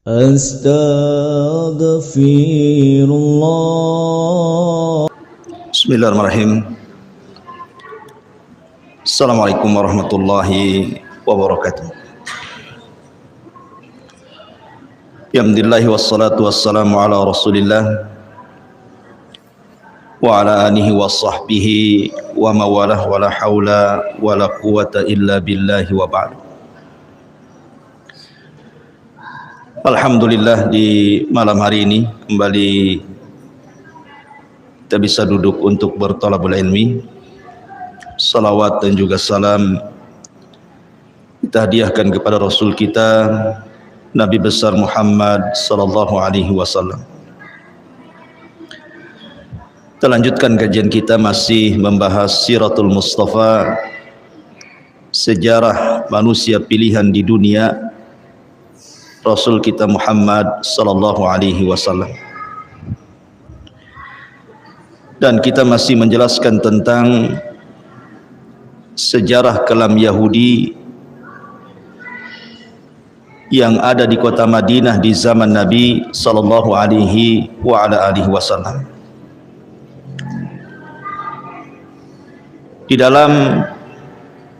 Astaghfirullah. Bismillahirrahmanirrahim. Assalamualaikum warahmatullahi wabarakatuh. Alhamdulillah wassalatu wassalamu ala Rasulillah wa ala alihi wa sahbihi wa mawalah wa la hawla wa la quwata illa billahi wa ba'du. Alhamdulillah, di malam hari ini kembali kita bisa duduk untuk berthalabul ilmi. Salawat dan juga salam kita hadiahkan kepada Rasul kita Nabi besar Muhammad sallallahu alaihi wasallam. Kita lanjutkan kajian kita, masih membahas Siratul Mustafa, sejarah manusia pilihan di dunia, Rasul kita Muhammad sallallahu alaihi wasallam. Dan kita masih menjelaskan tentang sejarah kelam Yahudi yang ada di kota Madinah di zaman Nabi sallallahu alaihi wasallam. Di dalam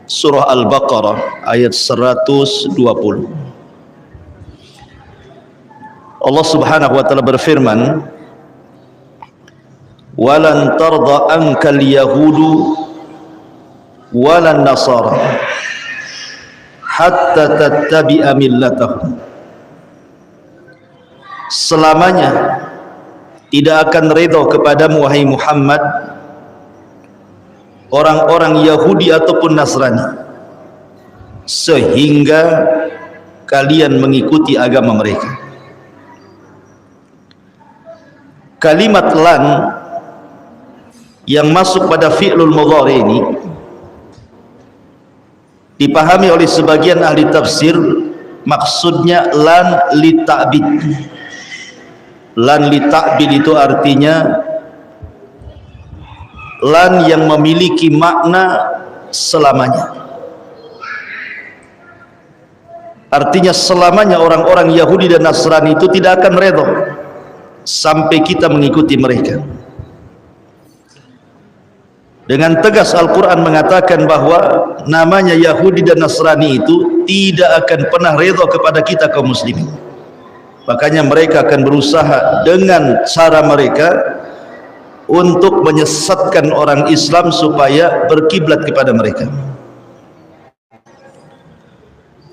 surah Al-Baqarah ayat 120, Allah Subhanahu wa taala berfirman, "Walan tarda ankal yahudu walan nasara hatta tattabi'a millatahum." Selamanya tidak akan redha kepadamu wahai Muhammad orang-orang Yahudi ataupun Nasrani sehingga kalian mengikuti agama mereka. Kalimat lan yang masuk pada fi'lul mudhari ini dipahami oleh sebagian ahli tafsir, maksudnya lan li ta'bid. Lan li ta'bid itu artinya lan yang memiliki makna selamanya. Artinya selamanya orang-orang Yahudi dan Nasrani itu tidak akan redha sampai kita mengikuti mereka. Dengan tegas Al-Quran mengatakan bahwa namanya Yahudi dan Nasrani itu tidak akan pernah redha kepada kita kaum muslimin. Makanya mereka akan berusaha dengan cara mereka untuk menyesatkan orang Islam supaya berkiblat kepada mereka.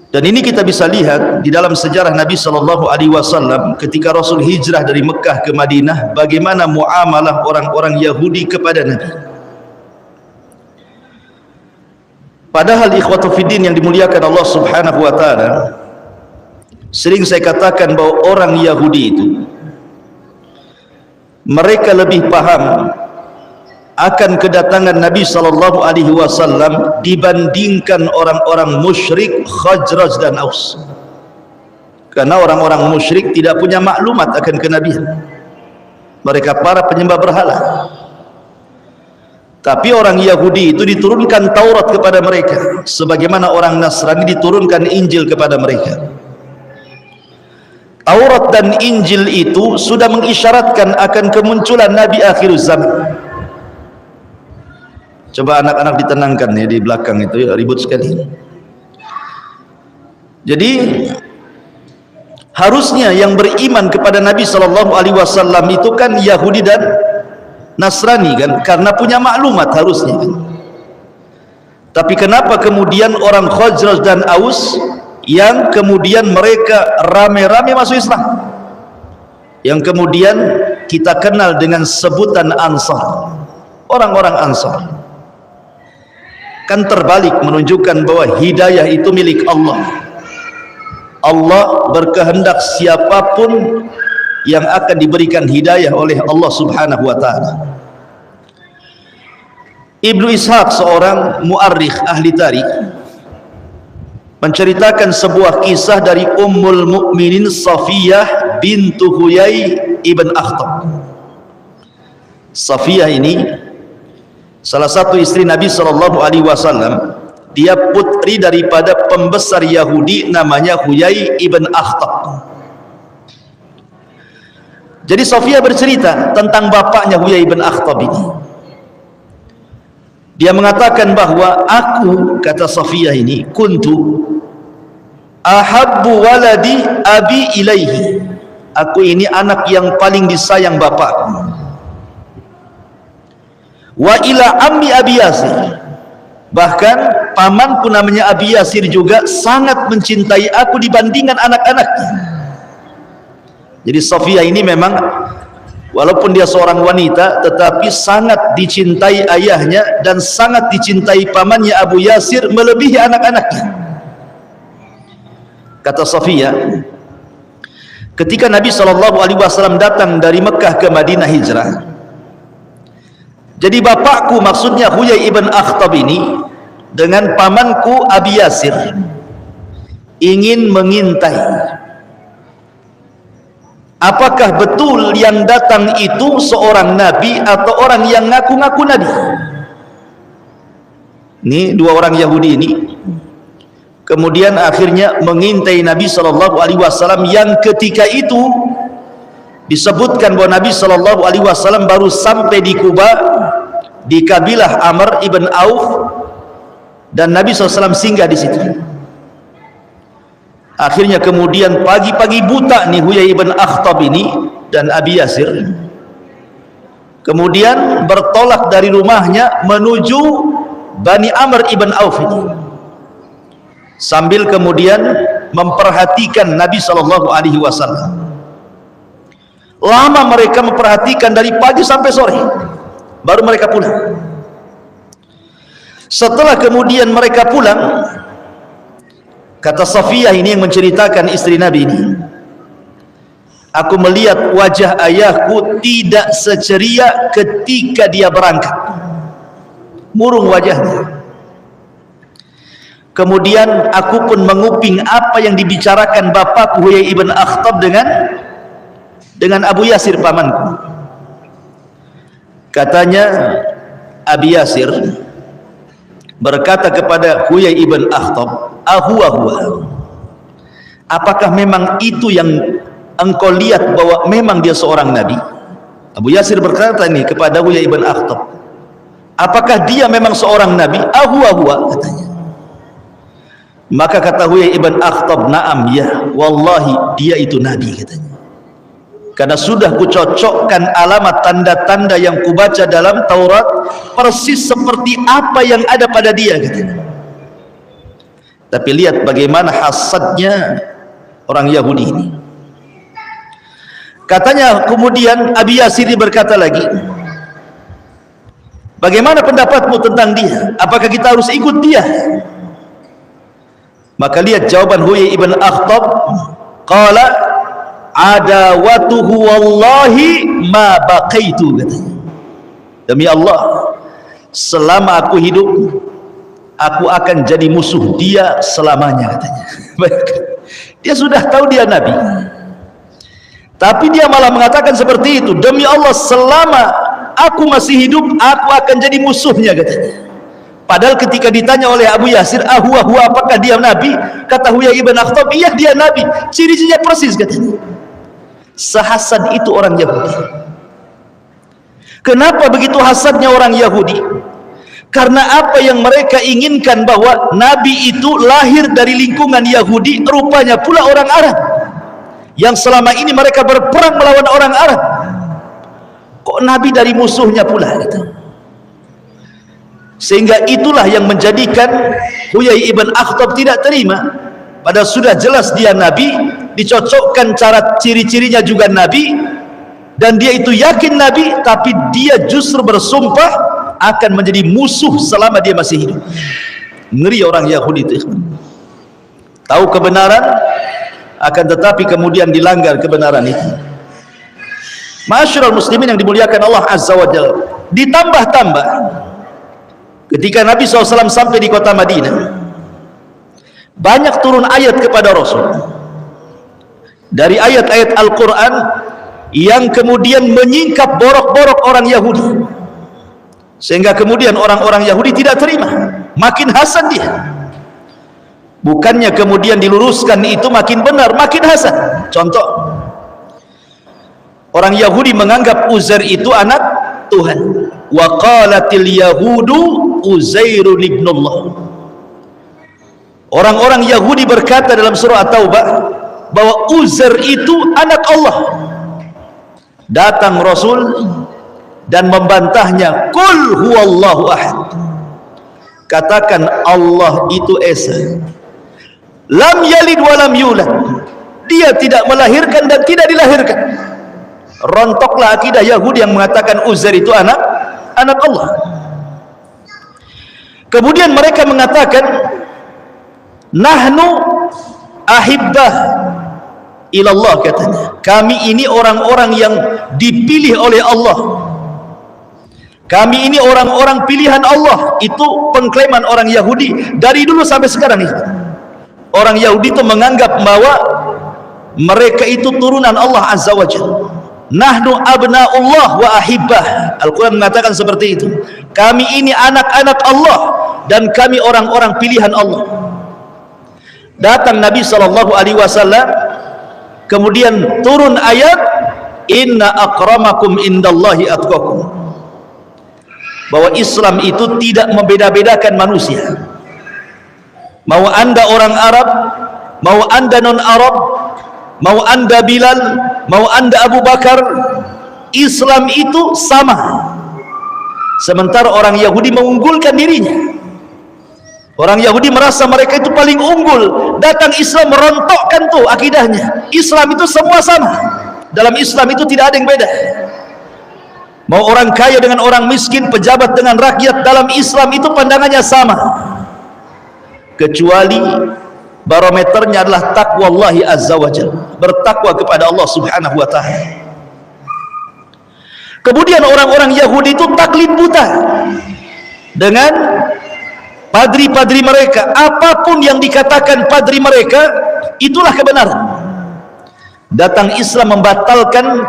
Dan ini kita bisa lihat di dalam sejarah Nabi sallallahu alaihi wasallam ketika Rasul hijrah dari Mekah ke Madinah, bagaimana muamalah orang-orang Yahudi kepada Nabi. Padahal ikhwatu fiddin yang dimuliakan Allah Subhanahu wa taala, sering saya katakan bahwa orang Yahudi itu mereka lebih paham akan kedatangan Nabi sallallahu alaihi wasallam dibandingkan orang-orang musyrik Khazraj dan Aus. Karena orang-orang musyrik tidak punya maklumat akan kenabian. Mereka para penyembah berhala. Tapi orang Yahudi itu diturunkan Taurat kepada mereka, sebagaimana orang Nasrani diturunkan Injil kepada mereka. Taurat dan Injil itu sudah mengisyaratkan akan kemunculan Nabi akhir zaman. Coba anak-anak ditenangkan ya, di belakang itu ya, ribut sekali. Jadi harusnya yang beriman kepada Nabi sallallahu alaihi wasallam itu kan Yahudi dan Nasrani kan, karena punya maklumat harusnya kan. Tapi kenapa kemudian orang Khazraj dan Aus yang kemudian mereka rame-rame masuk Islam, yang kemudian kita kenal dengan sebutan Ansar, orang-orang Ansar, kan terbalik, menunjukkan bahwa hidayah itu milik Allah. Allah berkehendak siapapun yang akan diberikan hidayah oleh Allah Subhanahu wa taala. Ibnu Ishaq, seorang muarrikh ahli tarikh, menceritakan sebuah kisah dari Ummul Mukminin Safiyah bintu Huyai ibn Akhtab. Safiyah ini salah satu istri Nabi sallallahu alaihi wasallam. Dia putri daripada pembesar Yahudi namanya Huyai ibn Akhtab. Jadi Safiyah bercerita tentang bapaknya Huyai bin Akhtab ini. Dia mengatakan bahwa aku, kata Safiyah ini, kuntu ahabbu waladi abi ilaihi. Aku ini anak yang paling disayang bapakku. Wa ila ammi Abi Yasir. Bahkan pamanku namanya Abi Yasir juga sangat mencintai aku dibandingkan anak-anaknya. Jadi Safiyah ini memang walaupun dia seorang wanita tetapi sangat dicintai ayahnya dan sangat dicintai pamannya Abu Yasir melebihi anak-anaknya. Kata Safiyah, ketika Nabi SAW datang dari Mekah ke Madinah hijrah, jadi bapakku, maksudnya Huyai ibn Akhtab ini, dengan pamanku Abi Yasir ingin mengintai apakah betul yang datang itu seorang nabi atau orang yang ngaku-ngaku nabi. Ini dua orang Yahudi ini kemudian akhirnya mengintai Nabi SAW, yang ketika itu disebutkan bahwa Nabi SAW baru sampai di Kuba, di kabilah Amr ibn Auf, dan Nabi SAW singgah di situ. Akhirnya kemudian pagi-pagi buta nih Huyai ibn Akhtab ini dan Abi Yasir kemudian bertolak dari rumahnya menuju Bani Amr ibn Auf ini, sambil kemudian memperhatikan Nabi SAW. Lama mereka memperhatikan dari pagi sampai sore, baru mereka pulang. Setelah kemudian mereka pulang, kata Safiyah ini yang menceritakan istri Nabi ini, aku melihat wajah ayahku tidak seceria ketika dia berangkat, murung wajahnya. Kemudian aku pun menguping apa yang dibicarakan bapakku Huyai ibn Akhtab dengan Abu Yasir pamanku. Katanya Abi Yasir berkata kepada Huyai ibn Akhtab, ahuwa, apakah memang itu yang engkau lihat bahwa memang dia seorang nabi? Abu Yasir berkata ini kepada Huyai ibn Akhtab, apakah dia memang seorang nabi? Ahuwa, katanya. Maka kata Huyai ibn Akhtab, na'am, ya, wallahi dia itu nabi, katanya. Karena sudah kucocokkan alamat tanda-tanda yang kubaca dalam Taurat persis seperti apa yang ada pada dia, katanya. Tapi lihat bagaimana hasadnya orang Yahudi ini. Katanya kemudian Abi Yasir berkata lagi, bagaimana pendapatmu tentang dia? Apakah kita harus ikut dia? Maka lihat jawaban Huyai ibn Akhtab, qala adawatuhu wallahi ma baqaitu, katanya. Demi Allah, selama aku hidup aku akan jadi musuh dia selamanya, katanya. Dia sudah tahu dia nabi, tapi dia malah mengatakan seperti itu, demi Allah selama aku masih hidup aku akan jadi musuhnya, katanya. Padahal ketika ditanya oleh Abu Yasir, ahuwa, apakah dia nabi? Kata Huyai ibn Akhtab, iya dia nabi, ciri-cirinya persis, katanya. Sehasad itu orang Yahudi. Kenapa begitu hasadnya orang Yahudi? Karena apa yang mereka inginkan, bahwa nabi itu lahir dari lingkungan Yahudi, rupanya pula orang Arab yang selama ini mereka berperang melawan orang Arab. Kok nabi dari musuhnya pula, gitu. Sehingga itulah yang menjadikan Huyai ibn Akhtab tidak terima. Padahal sudah jelas dia nabi, dicocokkan cara ciri-cirinya juga nabi, dan dia itu yakin nabi, tapi dia justru bersumpah akan menjadi musuh selama dia masih hidup. Ngeri orang Yahudi itu. Tahu kebenaran, akan tetapi kemudian dilanggar kebenaran itu. Ma'asyiral muslimin yang dimuliakan Allah Azza wa Jalla. Ditambah-tambah, ketika Nabi SAW sampai di kota Madinah, banyak turun ayat kepada Rasul dari ayat-ayat Al-Quran yang kemudian menyingkap borok-borok orang Yahudi, sehingga kemudian orang-orang Yahudi tidak terima, makin hasad dia. Bukannya kemudian diluruskan itu makin benar, makin hasad. Contoh, Orang Yahudi menganggap Uzair itu anak Tuhan. Wa qalatil yahudu Uzairun ibnullah. Orang-orang Yahudi berkata dalam surah At-Taubah bahwa Uzair itu anak Allah. Datang Rasul dan membantahnya, qul huwallahu ahad. Katakan Allah itu esa, lam yalid walam yulad, dia tidak melahirkan dan tidak dilahirkan. Rontoklah akidah Yahudi yang mengatakan Uzair itu anak Allah. Kemudian mereka mengatakan nahnu ahibbah ilallah, katanya kami ini orang-orang yang dipilih oleh Allah, kami ini orang-orang pilihan Allah. Itu pengklaiman orang Yahudi dari dulu sampai sekarang ini. Orang Yahudi itu menganggap bahwa mereka itu turunan Allah Azza wa Jalla. Nahnu abna'ullah wa ahibbah. Al-Quran mengatakan seperti itu. Kami ini anak-anak Allah dan kami orang-orang pilihan Allah. Datang Nabi SAW, kemudian turun ayat inna akramakum indallahi atqakum, bahwa Islam itu tidak membeda-bedakan manusia. Mau anda orang Arab, mau anda non-Arab, mau anda Bilal, mau anda Abu Bakar, Islam itu sama. Sementara orang Yahudi mengunggulkan dirinya. Orang Yahudi merasa mereka itu paling unggul. Datang Islam merontokkan tuh akidahnya. Islam itu semua sama. Dalam Islam itu tidak ada yang beda. Mau orang kaya dengan orang miskin, pejabat dengan rakyat, dalam Islam itu pandangannya sama. Kecuali barometernya adalah taqwallahi azza wa jalla, bertakwa kepada Allah subhanahu wa ta'ala. Kemudian orang-orang Yahudi itu taklid buta dengan padri-padri mereka. Apapun yang dikatakan padri mereka, itulah kebenaran. Datang Islam membatalkan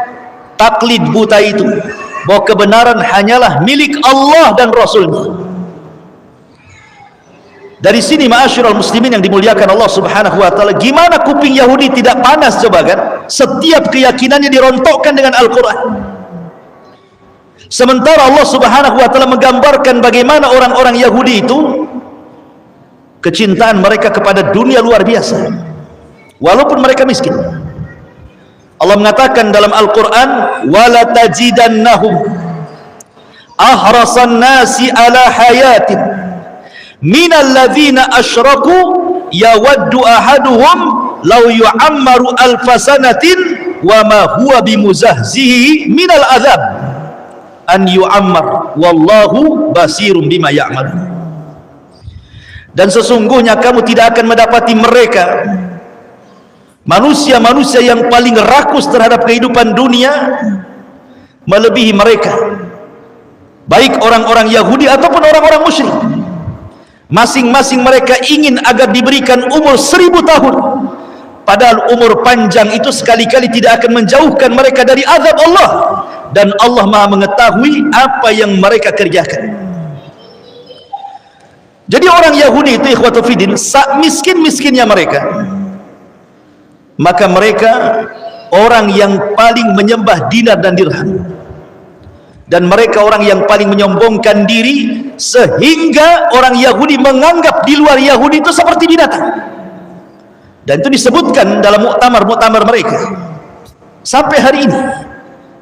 taklid buta itu, bahwa kebenaran hanyalah milik Allah dan Rasulnya. Dari sini ma'asyiral muslimin yang dimuliakan Allah subhanahu wa ta'ala, gimana kuping Yahudi tidak panas coba kan? Setiap keyakinannya dirontokkan dengan Al-Quran. Sementara Allah subhanahu wa ta'ala menggambarkan bagaimana orang-orang Yahudi itu kecintaan mereka kepada dunia luar biasa, walaupun mereka miskin. Allah mengatakan dalam Al-Quran, wala tajidannahum ahrasan nasi ala hayatin minal ladzina asyraku yawaddu ahaduhum law yu'ammaru alfasanatin wa ma huwa bimuzahzihi minal azab an yu'ammar wallahu basirum bima ya'malun. Dan sesungguhnya kamu tidak akan mendapati mereka, manusia-manusia yang paling rakus terhadap kehidupan dunia, melebihi mereka, baik orang-orang Yahudi ataupun orang-orang musyrik. Masing-masing mereka ingin agar diberikan umur 1000 tahun, padahal umur panjang itu sekali-kali tidak akan menjauhkan mereka dari azab Allah, dan Allah Maha mengetahui apa yang mereka kerjakan. Jadi orang Yahudi itu ikhwatu fiddin, miskin-miskinnya mereka, maka mereka orang yang paling menyembah dinar dan dirham, dan mereka orang yang paling menyombongkan diri, sehingga orang Yahudi menganggap di luar Yahudi itu seperti binatang. Dan itu disebutkan dalam muktamar-muktamar mereka. Sampai hari ini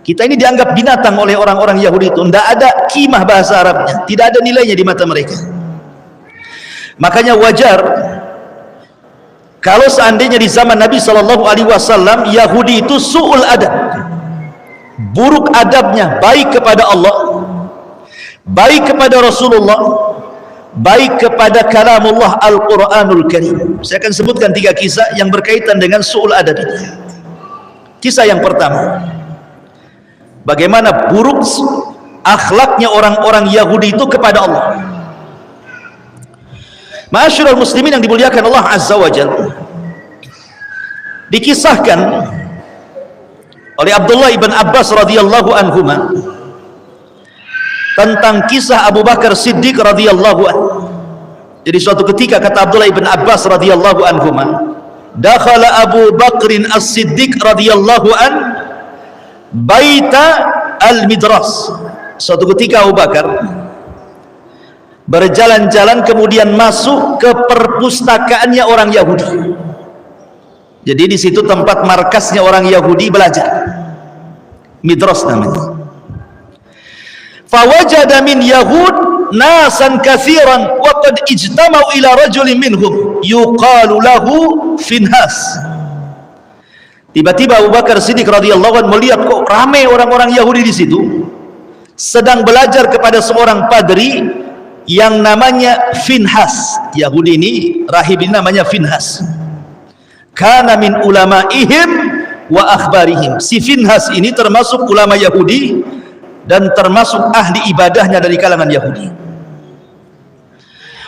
kita ini dianggap binatang oleh orang-orang Yahudi itu. Tidak ada kimah bahasa Arabnya, tidak ada nilainya di mata mereka. Makanya wajar kalau seandainya di zaman Nabi SAW Yahudi itu su'ul adab, buruk adabnya, baik kepada Allah, baik kepada Rasulullah, baik kepada kalamullah Al-Quranul Karim. Saya akan sebutkan 3 kisah yang berkaitan dengan su'ul adab itu. Kisah yang pertama, bagaimana buruk akhlaknya orang-orang Yahudi itu kepada Allah. Ma'asyiral muslimin yang dimuliakan Allah Azza wa Jalla, dikisahkan oleh Abdullah ibn Abbas radhiyallahu anhuma tentang kisah Abu Bakar Siddiq radhiyallahu anhu. Jadi suatu ketika kata Abdullah ibn Abbas radhiyallahu anhuma, dakhala Abu Bakrin as-Siddiq radhiyallahu an baita al-midras. Suatu ketika Abu Bakar berjalan-jalan kemudian masuk ke perpustakaannya orang Yahudi. Jadi di situ tempat markasnya orang Yahudi belajar, midras namanya. Fawajada min Yahud nasan katsiran wa qad ijtama'u ila rajulin minhum yuqalu lahu Finhas. Tiba-tiba Abu Bakar Siddiq radhiyallahu anhu melihat kok ramai orang-orang Yahudi di situ sedang belajar kepada seorang padri yang namanya Finhas. Yahudi ini, rahib ini namanya Finhas. Kana min ulama'ihim wa akhbarihim. Si Finhas ini termasuk ulama Yahudi dan termasuk ahli ibadahnya dari kalangan Yahudi.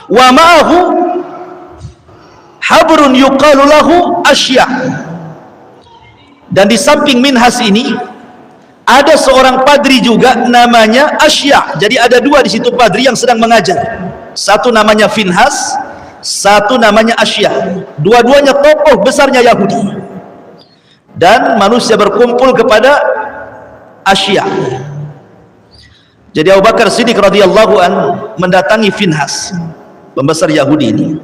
Wa ma'ahu habrun yuqalu lahu Asya'. Dan di samping Minhas ini ada seorang padri juga namanya Asya'. Jadi ada dua di situ padri yang sedang mengajar. Satu namanya Finhas, satu namanya Asya'. Dua-duanya tokoh besarnya Yahudi. Dan manusia berkumpul kepada Asya'. Jadi Abu Bakar Siddiq radhiyallahu an mendatangi Finhas, pembesar Yahudi ini.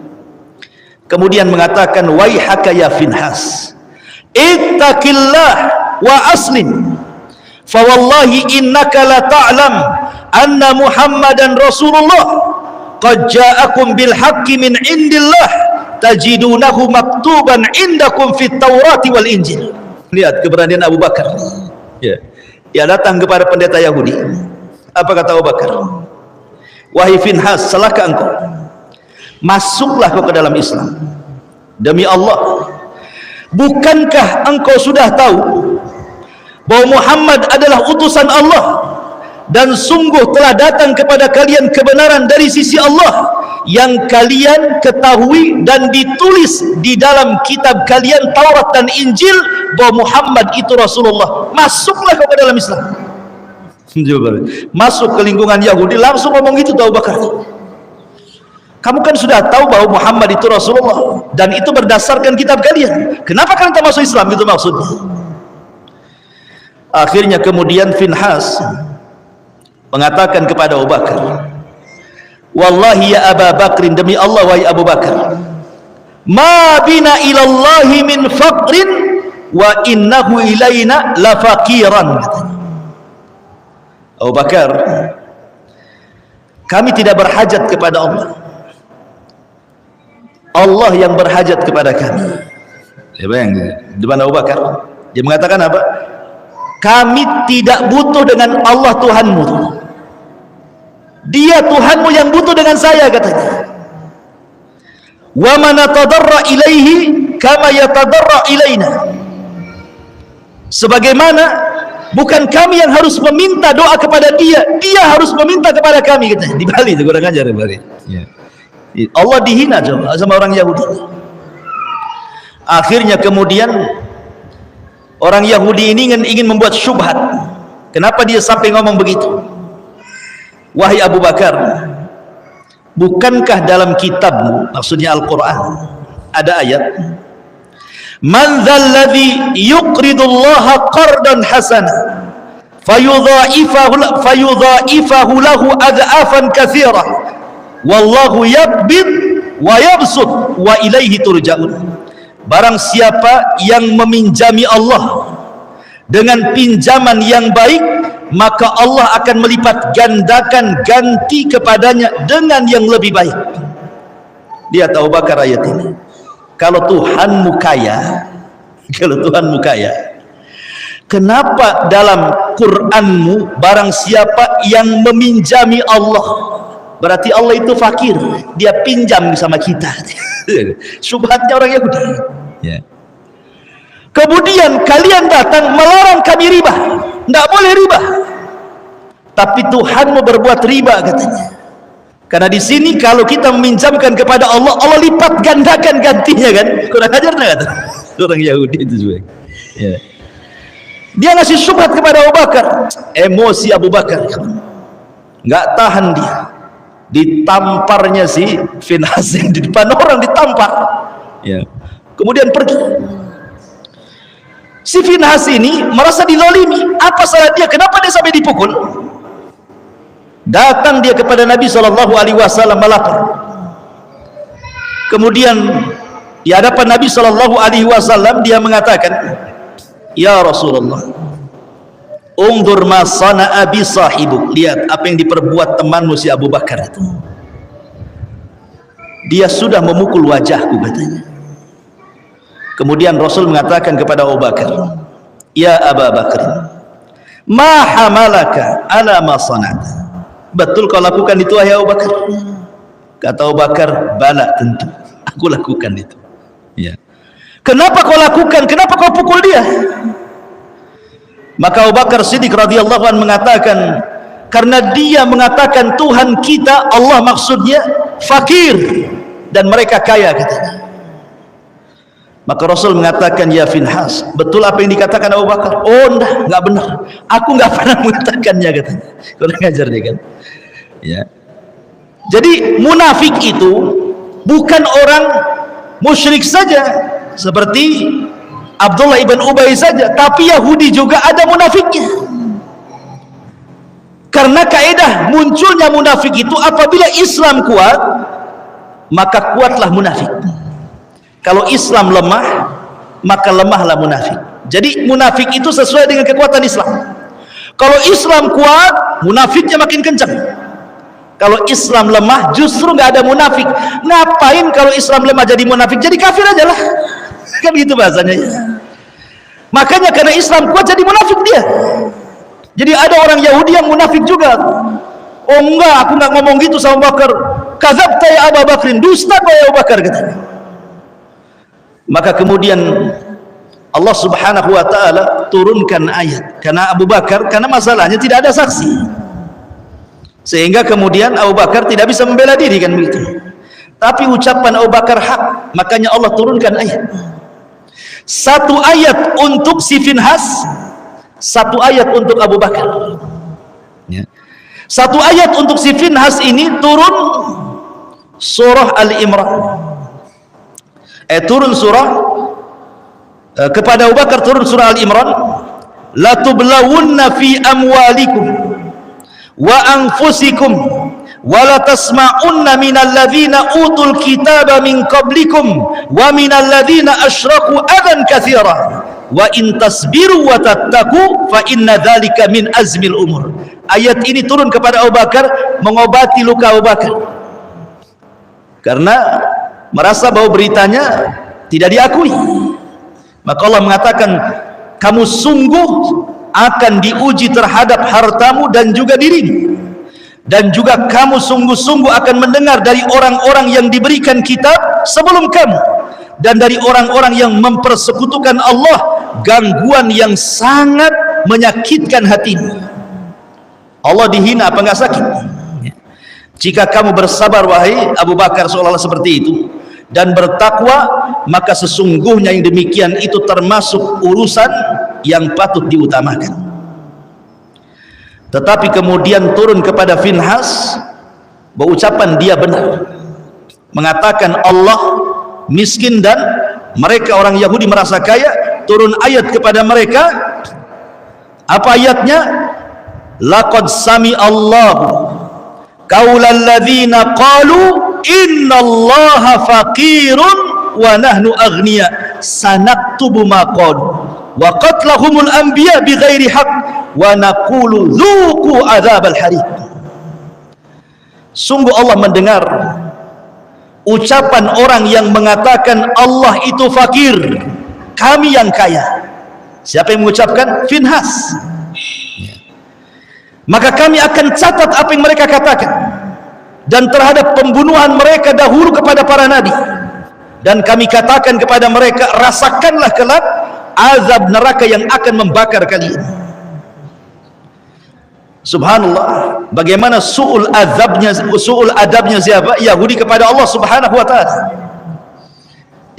Kemudian mengatakan, "Waihaka ya Finhas, ittaqillah wa aslim. Fa wallahi innaka la ta'lam anna Muhammadan Rasulullah qad ja'akum bil haqqi min indillah tajidunahu maktuban indakum fit Taurati wal Injil." Lihat keberanian Abu Bakar. Ya. Dia datang kepada pendeta Yahudi. Apa kata Abu Bakar? "Wahai Finhas, celaka engkau. Masuklah kau ke dalam Islam. Demi Allah, bukankah engkau sudah tahu bahwa Muhammad adalah utusan Allah dan sungguh telah datang kepada kalian kebenaran dari sisi Allah yang kalian ketahui dan ditulis di dalam kitab kalian Taurat dan Injil bahwa Muhammad itu Rasulullah. Masuklah kau ke dalam Islam." Masuk ke lingkungan Yahudi langsung ngomong gitu Abu Bakar. Kamu kan sudah tahu bahwa Muhammad itu Rasulullah dan itu berdasarkan kitab kalian. Kenapa kalian tak masuk Islam? Itu maksudnya. Akhirnya kemudian Finhas mengatakan kepada Abu Bakar, "Wallahi ya Abu Bakrin, demi Allah wahai Abu Bakar, ma bina ilallahi min faqrin wa innahu ilaina la faqiran." Abu Bakar, kami tidak berhajat kepada Allah. Allah yang berhajat kepada kami. Ya bayang, di mana Abu Bakar? Dia mengatakan apa? Kami tidak butuh dengan Allah Tuhanmu. Dia Tuhanmu yang butuh dengan saya, katanya. Wa man tadarra ilaihi kama yatadarra ilaina. Sebagaimana bukan kami yang harus meminta doa kepada dia, dia harus meminta kepada kami, katanya. Di Bali itu kurang ajar di Bali. Ya. Allah dihina sama orang Yahudi. Akhirnya kemudian orang Yahudi ini ingin membuat syubhat. Kenapa dia sampai ngomong begitu? Wahai Abu Bakar, bukankah dalam kitabmu, maksudnya Al-Quran, ada ayat, "Man dzalladzi yuqridullaha qardan hasana fayudha'ifahu lahu ad'afan katsira wallahu yaqbid wa yabsut wa ilaihi turja'un." Barang siapa yang meminjami Allah dengan pinjaman yang baik, maka Allah akan melipat gandakan ganti kepadanya dengan yang lebih baik. Dia tahu bakar ayat ini. Kalau Tuhanmu kaya, kenapa dalam Qur'anmu barang siapa yang meminjami Allah, berarti Allah itu fakir, dia pinjam sama kita. Syubhatnya orang Yahudi. Ya. Kemudian kalian datang melarang kami riba, tidak boleh riba. Tapi Tuhanmu berbuat riba, katanya. Karena di sini kalau kita meminjamkan kepada Allah, Allah lipat gandakan gantinya, kan? Kurang ajar nggak? Orang Yahudi itu juga. Ya. Dia ngasih syubhat kepada Abu Bakar. Emosi Abu Bakar, nggak tahan dia. Ditamparnya si Finhas yang di depan orang, ditampar. Ya. Kemudian pergi. Si Finhas ini merasa dizalimi. Apa salah dia? Kenapa dia sampai dipukul? Datang dia kepada Nabi SAW melapor. Kemudian di hadapan Nabi SAW dia mengatakan, ya Rasulullah, undur ma sana'a bi sahibuk. Lihat apa yang diperbuat temanmu si Abu Bakar itu. Dia sudah memukul wajahku, katanya. Kemudian Rasul mengatakan kepada Abu Bakar, ya Abu Bakar, ma hamalaka ala ma sana'ta. Betul kau lakukan itu, wahai Abu Bakar? Kata Abu Bakar, bala, tentu aku lakukan itu. Ya. Kenapa kau lakukan? Kenapa kau pukul dia? Maka Abu Bakar Siddiq radhiyallahu anhu mengatakan, karena dia mengatakan Tuhan kita, Allah maksudnya, fakir dan mereka kaya, katanya. Maka Rasul mengatakan, ya Finhas, betul apa yang dikatakan Abu Bakar? Oh enggak benar, aku enggak pernah mengatakannya, katanya. Kurang ajar dia, kan? Ya. Jadi munafik itu bukan orang musyrik saja seperti Abdullah ibn Ubay saja, tapi Yahudi juga ada munafiknya. Karena kaidah munculnya munafik itu apabila Islam kuat, maka kuatlah munafik. Kalau Islam lemah, maka lemahlah munafik. Jadi munafik itu sesuai dengan kekuatan Islam. Kalau Islam kuat, munafiknya makin kencang. Kalau Islam lemah, justru nggak ada munafik. Ngapain kalau Islam lemah jadi munafik? Jadi kafir aja lah. Kan gitu bahasanya. Makanya karena Islam kuat jadi munafik dia. Jadi ada orang Yahudi yang munafik juga. Oh enggak, aku nggak ngomong gitu sama Bakar. Kadzabta ya Abu Bakrin, dusta kau ya Abu Bakar, katanya. Maka kemudian Allah Subhanahu wa taala turunkan ayat karena Abu Bakar, karena masalahnya tidak ada saksi. Sehingga kemudian Abu Bakar tidak bisa membela diri, kan begitu. Tapi ucapan Abu Bakar hak, makanya Allah turunkan ayat. Satu ayat untuk si Finhas, satu ayat untuk Abu Bakar. Ya. Satu ayat untuk si Finhas ini turun surah Al-Imran. Turun surah kepada Abu Bakar turun surah Al-Imran, la tublawunna fi amwalikum wa anfusikum wa la tasma'unna minal ladzina utul kitaba min qablikum wa minal ladzina asyraku adan katsira wa in tasbiru wa tattaqu fa inna dzalika min azmil umur. Ayat ini turun kepada Abu Bakar mengobati luka Abu Bakar karena merasa bahwa beritanya tidak diakui. Maka Allah mengatakan, kamu sungguh akan diuji terhadap hartamu dan juga dirimu, dan juga kamu sungguh-sungguh akan mendengar dari orang-orang yang diberikan kitab sebelum kamu, dan dari orang-orang yang mempersekutukan Allah gangguan yang sangat menyakitkan hatimu. Allah dihina apa enggak sakit? Jika kamu bersabar wahai Abu Bakar seolah-olah seperti itu dan bertakwa, maka sesungguhnya yang demikian itu termasuk urusan yang patut diutamakan. Tetapi kemudian turun kepada Finhas, berucapan dia benar, mengatakan Allah miskin dan mereka orang Yahudi merasa kaya. Turun ayat kepada mereka. Apa ayatnya? Laqad sami Allahu qaulal ladzina qalu innallaha faqirun wa nahnu aghniya sanaktubu ma qalu wa qatlahumul anbiya bighairi haqq wa naqulu dzuqu adzabal hariq. Sungguh Allah mendengar ucapan orang yang mengatakan Allah itu fakir, kami yang kaya. Siapa yang mengucapkan? Finhas. Maka kami akan catat apa yang mereka katakan, dan terhadap pembunuhan mereka dahulu kepada para nabi, dan kami katakan kepada mereka, rasakanlah kelak azab neraka yang akan membakar kalian. Subhanallah, bagaimana su'ul adabnya siapa? Yahudi kepada Allah Subhanahu wa ta'ala.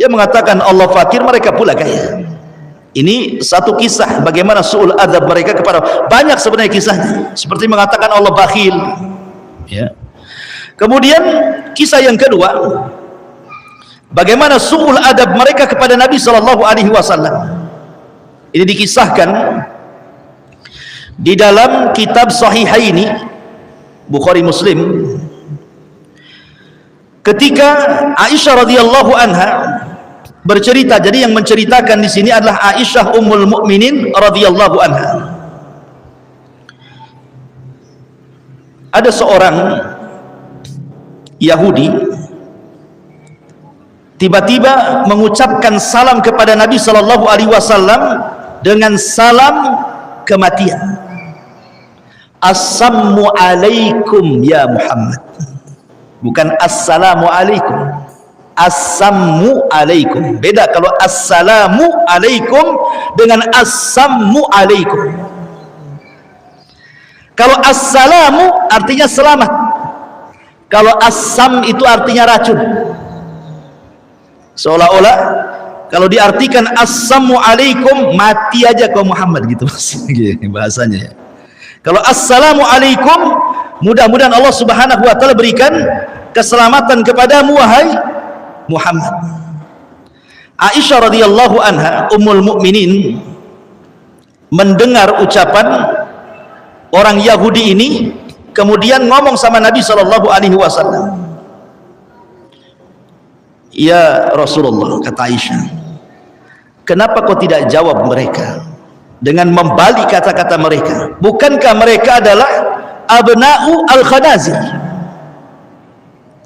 Dia mengatakan Allah fakir, mereka pula kaya. Ini satu kisah bagaimana su'ul adab mereka kepada, banyak sebenarnya kisahnya, seperti mengatakan Allah bakhil, ya. Kemudian kisah yang kedua, bagaimana su'ul adab mereka kepada Nabi SAW. Ini dikisahkan di dalam kitab Sahihaini Bukhari Muslim, ketika Aisyah radhiyallahu anha bercerita. Jadi yang menceritakan di sini adalah Aisyah Ummul Mukminin radhiyallahu anha. Ada seorang Yahudi tiba-tiba mengucapkan salam kepada Nabi sallallahu alaihi wasallam dengan salam kematian. Assalamu alaikum ya Muhammad. Bukan assalamu alaikum. Assamu alaikum. Beda kalau assalamu alaikum dengan assamu alaikum. Kalau assalamu artinya selamat. Kalau assam itu artinya racun. Seolah-olah kalau diartikan assamu alaikum, mati aja kau Muhammad gitu bahasanya. Kalau assalamu alaikum, mudah-mudahan Allah Subhanahu wa taala berikan keselamatan kepadamu wahai Muhammad. Aisyah radhiyallahu anha Ummul Mukminin mendengar ucapan orang Yahudi ini, kemudian ngomong sama Nabi sallallahu alaihi wasallam. Ya Rasulullah, kata Aisyah, kenapa kau tidak jawab mereka dengan membalik kata-kata mereka? Bukankah mereka adalah abna'u al-khanazir,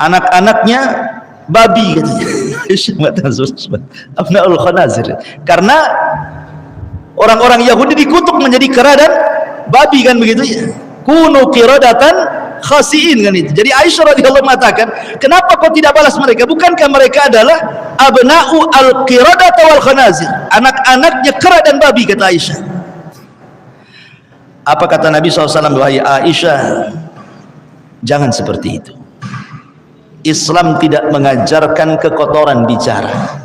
anak-anaknya babi katanya. Abna'ul khanazir, karena orang-orang Yahudi dikutuk menjadi kera dan babi, kan begitu ya. Kunu qiradatan khasiin, kan itu. Jadi Aisyah radhiyallahu mengatakan, kenapa kau tidak balas mereka? Bukankah mereka adalah abna'u al-qiradata wal khanazir, anak-anaknya kera dan babi, kata Aisyah. Apa kata Nabi SAW? Wahai Aisyah, jangan seperti itu. Islam tidak mengajarkan kekotoran bicara.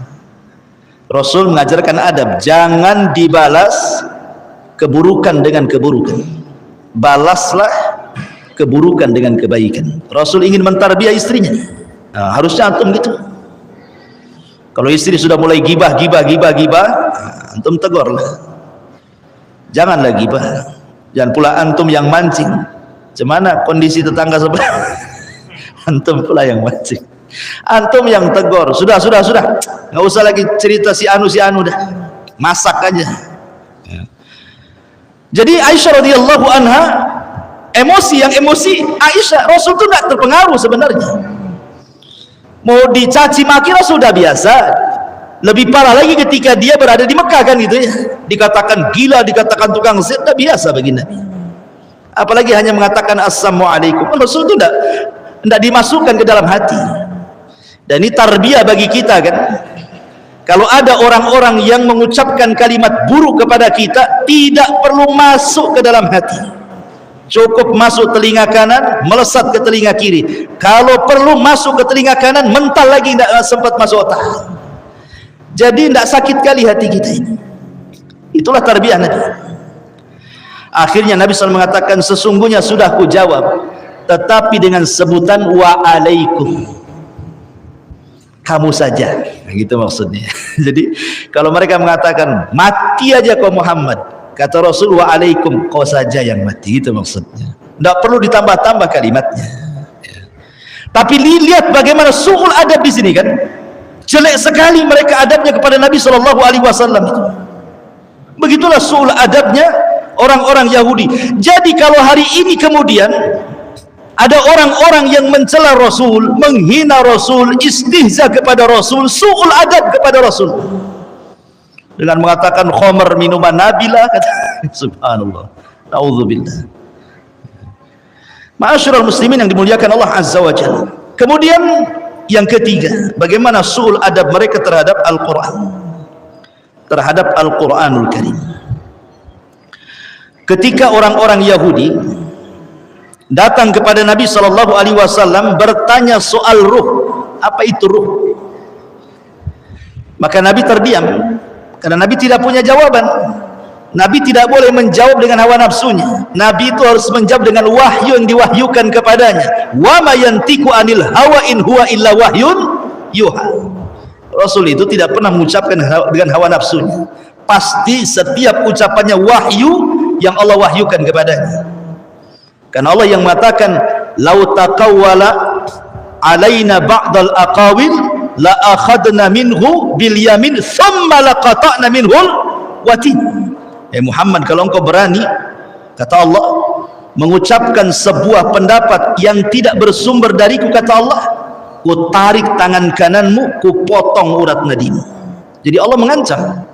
Rasul mengajarkan adab. Jangan dibalas keburukan dengan keburukan, balaslah keburukan dengan kebaikan. Rasul ingin mentarbiah istrinya. Nah, harusnya antum gitu. Kalau istri sudah mulai gibah, antum tegurlah. Janganlah gibah. Jangan pula antum yang mancing. Cemana kondisi tetangga sebelah? Antum pula yang mancing. Antum yang tegur. Sudah. Nggak usah lagi cerita si anu dah. Masak aja. Ya. Jadi Aisyah radhiyallahu anha emosi Aisyah. Rasul itu nggak terpengaruh sebenarnya. Mau dicaci maki Rasul sudah biasa. Lebih parah lagi ketika dia berada di Mekah, kan gitu ya. Dikatakan gila, dikatakan tukang zina, biasa bagi Nabi. Apalagi hanya mengatakan assalamualaikum. Rasul itu tidak dimasukkan ke dalam hati. Dan ini tarbiyah bagi kita, kan. Kalau ada orang-orang yang mengucapkan kalimat buruk kepada kita, tidak perlu masuk ke dalam hati. Cukup masuk telinga kanan, melesat ke telinga kiri. Kalau perlu masuk ke telinga kanan, mental lagi, tidak sempat masuk otak. Jadi tidak sakit kali hati kita ini. Itulah tarbiyah Nabi. Akhirnya Nabi SAW mengatakan, sesungguhnya sudah ku jawab, tetapi dengan sebutan wa alaikum, kamu saja. Nah, gitu maksudnya. Jadi kalau mereka mengatakan mati aja kau Muhammad, kata Rasul wa alaikum, kau saja yang mati. Gitu maksudnya. Tidak perlu ditambah-tambah kalimatnya. Ya. Tapi lihat bagaimana su'ul adab di sini, kan. Jelek sekali mereka adabnya kepada Nabi SAW itu. Begitulah su'ul adabnya orang-orang Yahudi. Jadi kalau hari ini kemudian ada orang-orang yang mencela Rasul, menghina Rasul, istihza kepada Rasul, su'ul adab kepada Rasul, dengan mengatakan khamar minuman nabilah, kata subhanallah, na'udzubillah. Ma'asyiral muslimin yang dimuliakan Allah Azza wa Jalla. Kemudian yang ketiga, bagaimana su'ul adab mereka terhadap Al-Quran, terhadap Al-Quranul Karim. Ketika orang-orang Yahudi datang kepada Nabi SAW bertanya soal ruh, apa itu ruh? Maka Nabi terdiam, karena Nabi tidak punya jawaban. Nabi tidak boleh menjawab dengan hawa nafsunya. Nabi itu harus menjawab dengan wahyu yang diwahyukan kepadanya. Wa ma yantiqu anil hawa in huwa illa wahyun yuha. Rasul itu tidak pernah mengucapkan dengan hawa nafsunya. pasti setiap ucapannya wahyu yang Allah wahyukan kepadanya. Karena Allah yang mengatakan, "Lau taqawwala alaina ba'dal aqawil la akhadna minhu bil yamin thumma laqata'na minhul watin." Muhammad, kalau engkau berani, kata Allah, mengucapkan sebuah pendapat yang tidak bersumber dariku, kata Allah, ku tarik tangan kananmu, ku potong urat nadimu. Jadi Allah mengancam,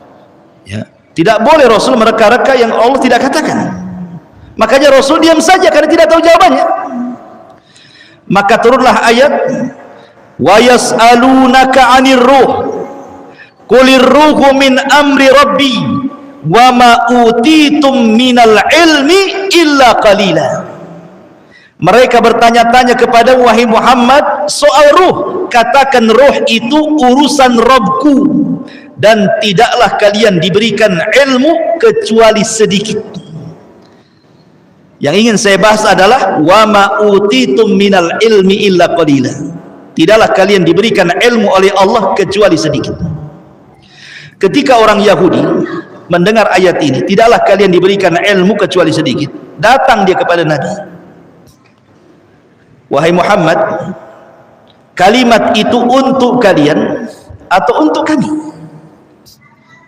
ya, tidak boleh Rasul mereka-reka yang Allah tidak katakan. Makanya Rasul diam saja karena tidak tahu jawabannya. Maka turunlah ayat, wa yas'alunaka 'anir ruh qulir ruhu min amri rabbi wa ma utitum minal ilmi illa qalila. Mereka bertanya-tanya kepada wahai Muhammad soal ruh. Katakan ruh itu urusan Rabbku, dan tidaklah kalian diberikan ilmu kecuali sedikit. Yang ingin saya bahas adalah wa ma utitum minal ilmi illa qalila. Tidaklah kalian diberikan ilmu oleh Allah kecuali sedikit. Ketika orang Yahudi mendengar ayat ini, tidaklah kalian diberikan ilmu kecuali sedikit, datang dia kepada Nabi, wahai Muhammad, kalimat itu untuk kalian atau untuk kami?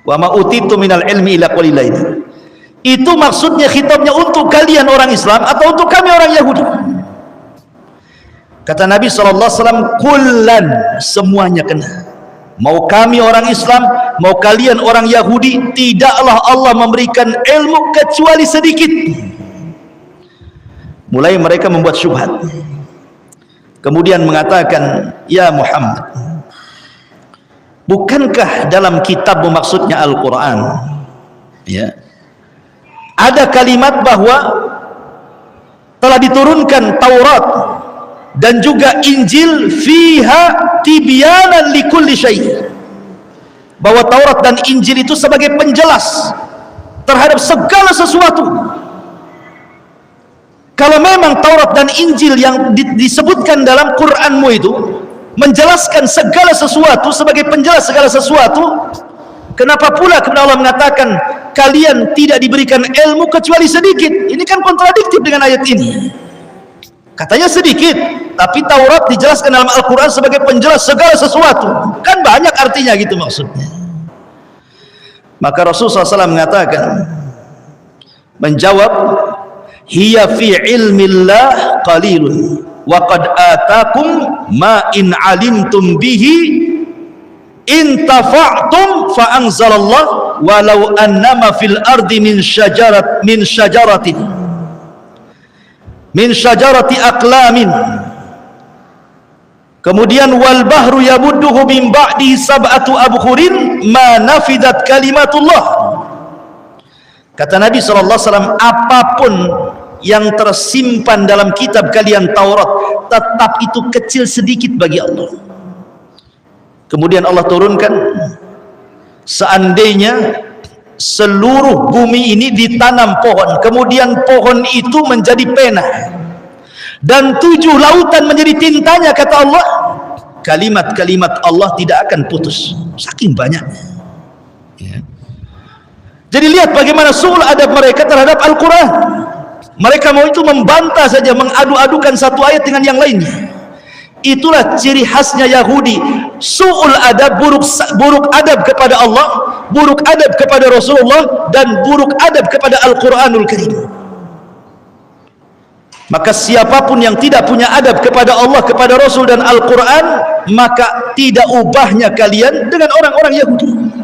Wa ma utitum minal ilmi illa qalila, itu maksudnya khitabnya untuk kalian orang Islam atau untuk kami orang Yahudi? Kata Nabi SAW, kullan, semuanya kena. Mau kami orang Islam, mau kalian orang Yahudi, tidaklah Allah memberikan ilmu kecuali sedikit. Mulai mereka membuat syubhat, kemudian mengatakan, ya Muhammad, bukankah dalam kitab maksudnya Al-Quran, ya, ada kalimat bahwa telah diturunkan Taurat dan juga Injil, fiha tibyanan likulli syai', bahwa Taurat dan Injil itu sebagai penjelas terhadap segala sesuatu. Kalau memang Taurat dan Injil yang disebutkan dalam Qur'anmu itu menjelaskan segala sesuatu sebagai penjelas segala sesuatu, kenapa pula kemudian Allah mengatakan kalian tidak diberikan ilmu kecuali sedikit? Ini kan kontradiktif dengan ayat ini. Katanya sedikit, tapi Taurat dijelaskan dalam Al-Quran sebagai penjelas segala sesuatu. Kan banyak artinya gitu maksudnya. Maka Rasulullah SAW mengatakan, menjawab, hiya fi ilmillah qalilun wa qad atakum ma in alimtum bihi in tafa'tum fa anzalallah walau annama fil ardi min syajarati aqlamin, kemudian wal bahru yamudduhu min ba'dihi sab'atu abhurin ma nafidat kalimatullah. Kata Nabi SAW, apapun yang tersimpan dalam kitab kalian Taurat, tetap itu kecil sedikit bagi Allah. Kemudian Allah turunkan, seandainya seluruh bumi ini ditanam pohon, kemudian pohon itu menjadi pena dan 7 lautan menjadi tintanya, kata Allah, kalimat-kalimat Allah tidak akan putus, saking banyaknya, ya. Jadi lihat bagaimana su'ul adab mereka terhadap Al-Quran. Mereka mau itu membantah saja, mengadu-adukan satu ayat dengan yang lainnya. Itulah ciri khasnya Yahudi, su'ul adab, buruk adab kepada Allah, buruk adab kepada Rasulullah, dan buruk adab kepada Al-Quranul Karim. Maka siapapun yang tidak punya adab kepada Allah, kepada Rasul dan Al-Quran, maka tidak ubahnya kalian dengan orang-orang Yahudi.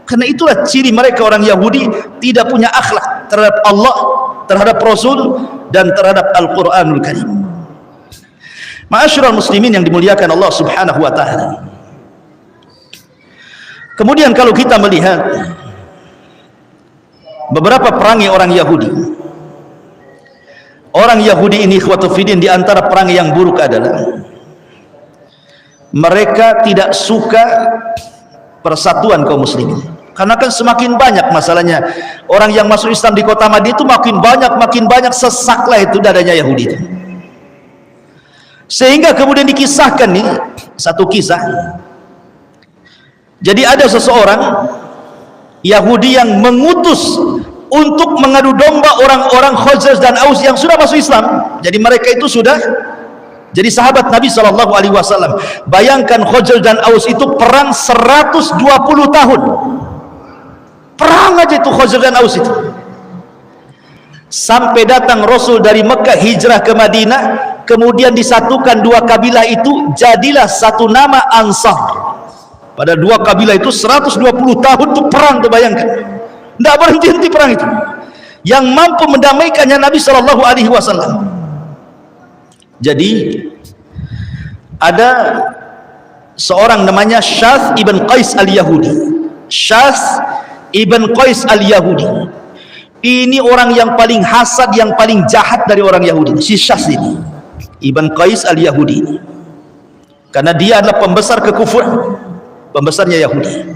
Karena itulah ciri mereka orang Yahudi, tidak punya akhlak terhadap Allah, terhadap Rasul, dan terhadap Al-Quranul Karim. Ma'asyiral muslimin yang dimuliakan Allah Subhanahu wa ta'ala. Kemudian kalau kita melihat beberapa perangai orang Yahudi, orang Yahudi ini ikhwatu fiddin, di antara perangai yang buruk adalah mereka tidak suka persatuan kaum muslimin. Karena kan semakin banyak masalahnya orang yang masuk Islam di kota Madinah itu makin banyak, sesaklah itu dadanya Yahudi itu. Sehingga kemudian dikisahkan nih satu kisah. Jadi ada seseorang Yahudi yang mengutus untuk mengadu domba orang-orang Khazraj dan Aus yang sudah masuk Islam. Jadi mereka itu sudah jadi sahabat Nabi SAW. Bayangkan Khazraj dan Aus itu perang 120 tahun. Perang aja itu Khazraj dan Aus itu. Sampai datang Rasul dari Mekah hijrah ke Madinah, kemudian disatukan dua kabilah itu, jadilah satu nama Ansar. Pada dua kabilah itu 120 tahun itu perang, bayangkan. Tidak berhenti-henti perang itu. Yang mampu mendamaikannya Nabi SAW. Jadi ada seorang namanya Syath ibn Qais al-Yahudi. Syath ibn Qais al-Yahudi ini orang yang paling hasad, yang paling jahat dari orang Yahudi. Si Syath ini Ibn Qais al-Yahudi, karena dia adalah pembesar kekufuran, pembesarnya Yahudi.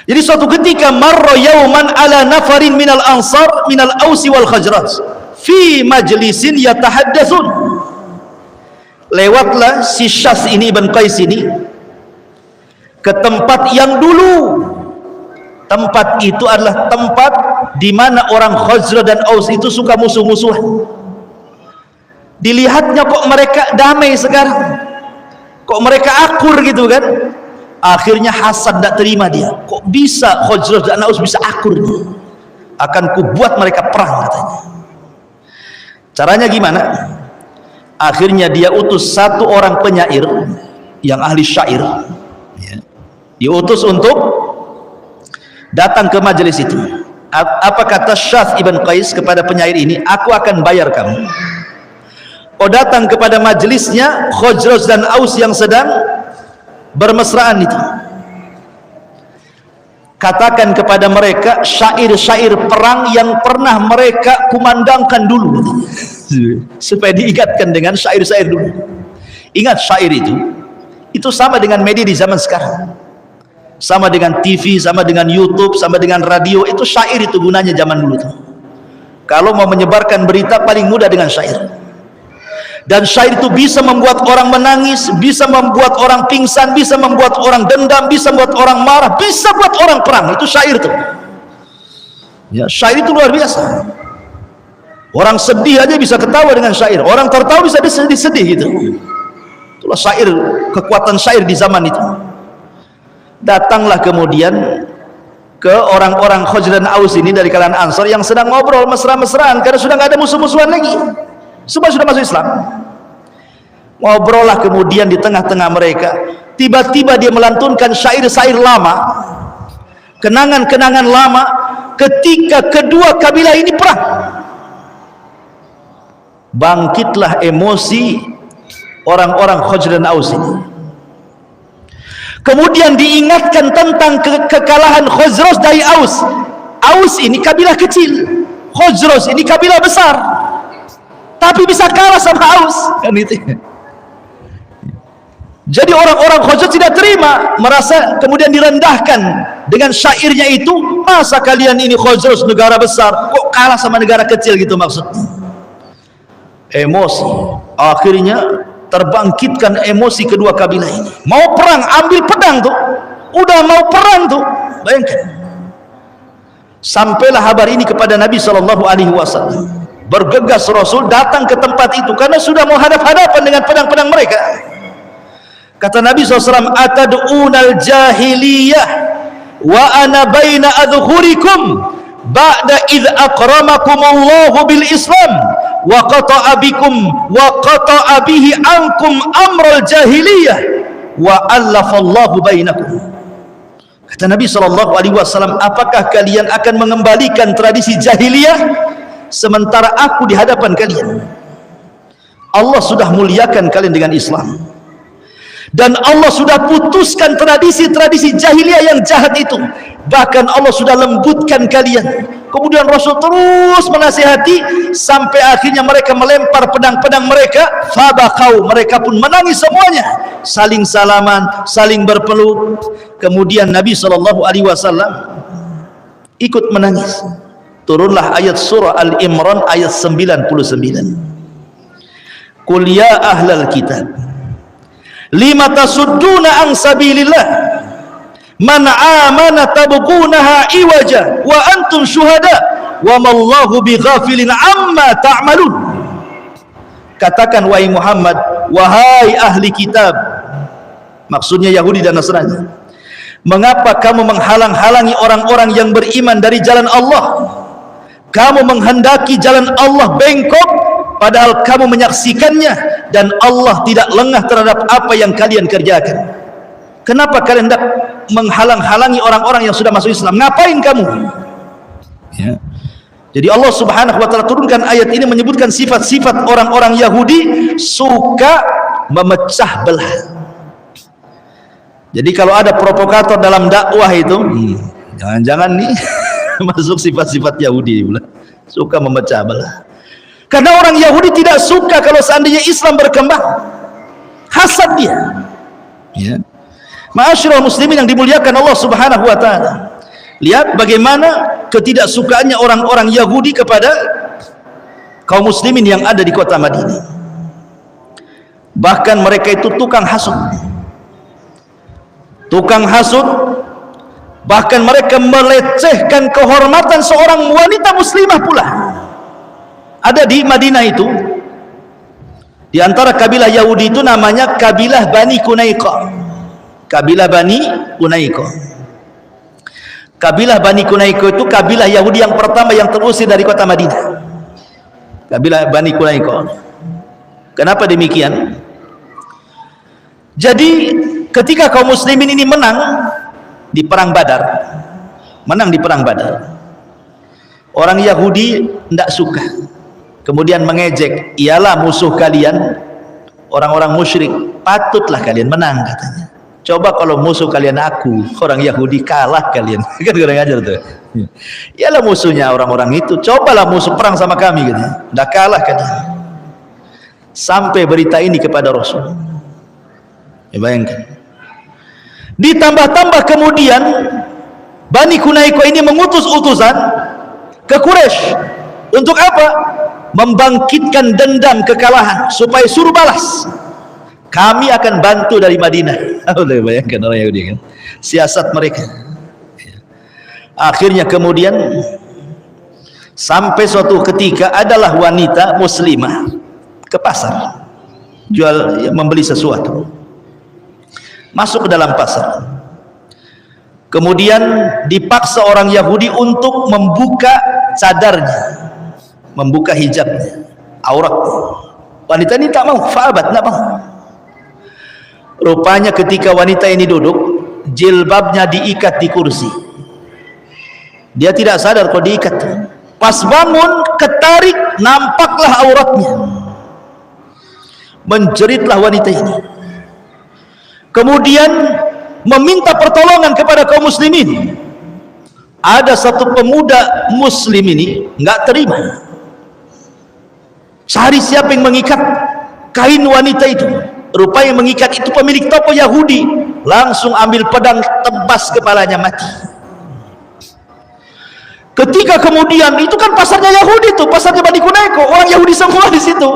Jadi suatu ketika marra yauman ala nafarin minal ansar minal ausi wal khajraj fi majlisin yatahaddatsun. Lewatlah si Syath ini, Ibn Qais ini, ke tempat yang dulu, tempat itu adalah tempat di mana orang Khazraj dan Aus itu suka musuh-musuhan. Dilihatnya kok mereka damai sekarang, kok mereka akur gitu kan. Akhirnya hasad, tidak terima dia, kok bisa Khazraj dan Aus bisa akur nih? Akan kubuat mereka perang, katanya. Caranya gimana? Akhirnya dia utus satu orang penyair yang ahli syair, ya, diutus untuk datang ke majelis itu. Apa kata Syath ibn Qais kepada penyair ini? Aku akan bayar kamu. Oh, datang kepada majelisnya Khazraj dan Aus yang sedang bermesraan itu. Katakan kepada mereka syair-syair perang yang pernah mereka kumandangkan dulu, supaya diingatkan dengan syair-syair dulu. Ingat, syair itu sama dengan media di zaman sekarang, sama dengan TV, sama dengan YouTube, sama dengan radio. Itu syair itu gunanya zaman dulu tuh. Kalau mau menyebarkan berita paling mudah dengan syair. Dan syair itu bisa membuat orang menangis, bisa membuat orang pingsan, bisa membuat orang dendam, bisa membuat orang marah, bisa buat orang perang. Itu syair itu. Ya, syair itu luar biasa. Orang sedih aja bisa ketawa dengan syair, orang tertawa bisa sedih gitu. Itulah syair, kekuatan syair di zaman itu. Datanglah kemudian ke orang-orang Khazraj dan Aus ini dari kalangan Ansar yang sedang ngobrol mesra-mesraan karena sudah nggak ada musuh-musuhan lagi, semua sudah masuk Islam. Ngobrol lah kemudian di tengah-tengah mereka, tiba-tiba dia melantunkan syair-syair lama, kenangan-kenangan lama ketika kedua kabilah ini perang. Bangkitlah emosi orang-orang Khazraj dan Aus ini. Kemudian diingatkan tentang kekalahan Khazraj dari Aus. Aus ini kabilah kecil, Khazraj ini kabilah besar, tapi bisa kalah sama Aus, kan itu. Jadi orang-orang Khazraj tidak terima, merasa kemudian direndahkan dengan syairnya itu. Masa kalian ini Khazraj negara besar kok kalah sama negara kecil gitu maksudnya. Emosi, akhirnya terbangkitkan emosi kedua kabilah ini. Mau perang, ambil pedang tuh, udah mau perang tuh, bayangkan. Sampailah kabar ini kepada Nabi SAW. Bergegas Rasul datang ke tempat itu karena sudah mau hadap-hadapan dengan pedang-pedang mereka. Kata Nabi SAW, atad'unal jahiliyah wa ana baina adhurikum ba'da idh akramakumullahu bil Islam wa qata'a bihi ankum amral jahiliyah wa allafallahu bainakum. Kata Nabi SAW, apakah kalian akan mengembalikan tradisi jahiliyah sementara aku di hadapan kalian? Allah sudah muliakan kalian dengan Islam, dan Allah sudah putuskan tradisi-tradisi jahiliyah yang jahat itu. Bahkan Allah sudah lembutkan kalian. Kemudian Rasul terus menasihati sampai akhirnya mereka melempar pedang-pedang mereka. Fabakau, mereka pun menangis semuanya, saling salaman, saling berpeluk. Kemudian Nabi SAW ikut menangis. Turunlah ayat surah Al-Imran ayat 99. Qul ya ahlal kitab lima tasudduna an sabilillah man amana tabqunaha iwaja wa antum syuhada wa mallahu bighafilin amma ta'malun. Katakan wahai Muhammad, wahai ahli kitab, maksudnya Yahudi dan Nasrani, mengapa kamu menghalang-halangi orang-orang yang beriman dari jalan Allah? Kamu menghendaki jalan Allah bengkok, padahal kamu menyaksikannya dan Allah tidak lengah terhadap apa yang kalian kerjakan. Kenapa kalian hendak menghalang-halangi orang-orang yang sudah masuk Islam? Ngapain kamu? Ya. Jadi Allah Subhanahu wa taala turunkan ayat ini menyebutkan sifat-sifat orang-orang Yahudi suka memecah belah. Jadi kalau ada provokator dalam dakwah itu, jangan-jangan nih masuk sifat-sifat Yahudi, suka memecah belah. Karena orang Yahudi tidak suka kalau seandainya Islam berkembang, hasad dia. Ya. Ma'asyiral muslimin yang dimuliakan Allah Subhanahu wa taala, lihat bagaimana ketidaksukaannya orang-orang Yahudi kepada kaum muslimin yang ada di kota Madinah. Bahkan mereka itu tukang hasud, bahkan mereka melecehkan kehormatan seorang wanita muslimah pula. Ada di Madinah itu, di antara kabilah Yahudi itu namanya kabilah Bani Qunaiqah. Kabilah Bani Qunaiqah. Kabilah Bani Qunaiqah itu kabilah Yahudi yang pertama yang terusir dari kota Madinah. Kabilah Bani Qunaiqah. Kenapa demikian? Jadi ketika kaum muslimin ini menang di perang Badar, orang Yahudi tidak suka, kemudian mengejek, ialah musuh kalian orang-orang musyrik, patutlah kalian menang, katanya. Coba kalau musuh kalian aku, orang Yahudi, kalah kalian. Kan kurang ajar tuh. Ialah musuhnya orang-orang itu, cobalah musuh perang sama kami, katanya. Udah kalah kalian. Sampai berita ini kepada Rasul. Ya, bayangkan. Ditambah-tambah kemudian Bani Qunaiqah ini mengutus utusan ke Quraisy. Untuk apa? Membangkitkan dendam kekalahan, supaya suruh balas. Kami akan bantu dari Madinah. Boleh bayangkan orang Yahudi kan, siasat mereka. Akhirnya kemudian sampai suatu ketika adalah wanita muslimah ke pasar, jual, membeli sesuatu, masuk ke dalam pasar. Kemudian dipaksa orang Yahudi untuk membuka cadarnya, membuka hijabnya, auratnya. Wanita ini tak mau, fa'abat, tak mau. Rupanya ketika wanita ini duduk, jilbabnya diikat di kursi. Dia tidak sadar kalau diikat. Pas bangun, ketarik, nampaklah auratnya. Menjeritlah wanita ini. Kemudian meminta pertolongan kepada kaum muslimin. Ada satu pemuda muslim ini enggak terima. Cari siapa yang mengikat kain wanita itu. Rupanya mengikat itu pemilik toko Yahudi. Langsung ambil pedang, tebas kepalanya, mati. Ketika kemudian, itu kan pasarnya Yahudi tuh, pasarnya Bani Qunaiqah, orang Yahudi semua di situ.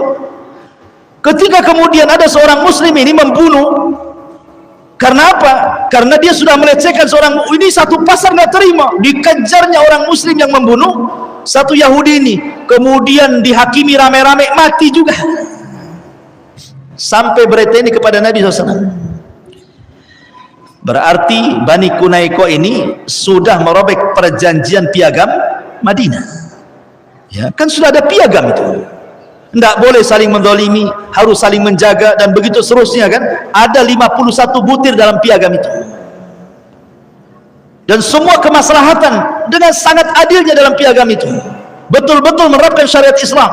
Ketika kemudian ada seorang muslim ini membunuh, karena apa? Karena dia sudah melecehkan seorang, ini satu pasar nggak terima, dikejarnya orang muslim yang membunuh satu Yahudi ini, kemudian dihakimi rame-rame, mati juga. Sampai berita ini kepada Nabi SAW. Berarti Bani Qunaiqah ini sudah merobek perjanjian piagam Madinah. Ya, kan sudah ada piagam itu. Tidak boleh saling mendolimi, harus saling menjaga, dan begitu seterusnya kan. Ada 51 butir dalam piagam itu. Dan semua kemaslahatan dengan sangat adilnya dalam piagam itu. Betul-betul menerapkan syariat Islam.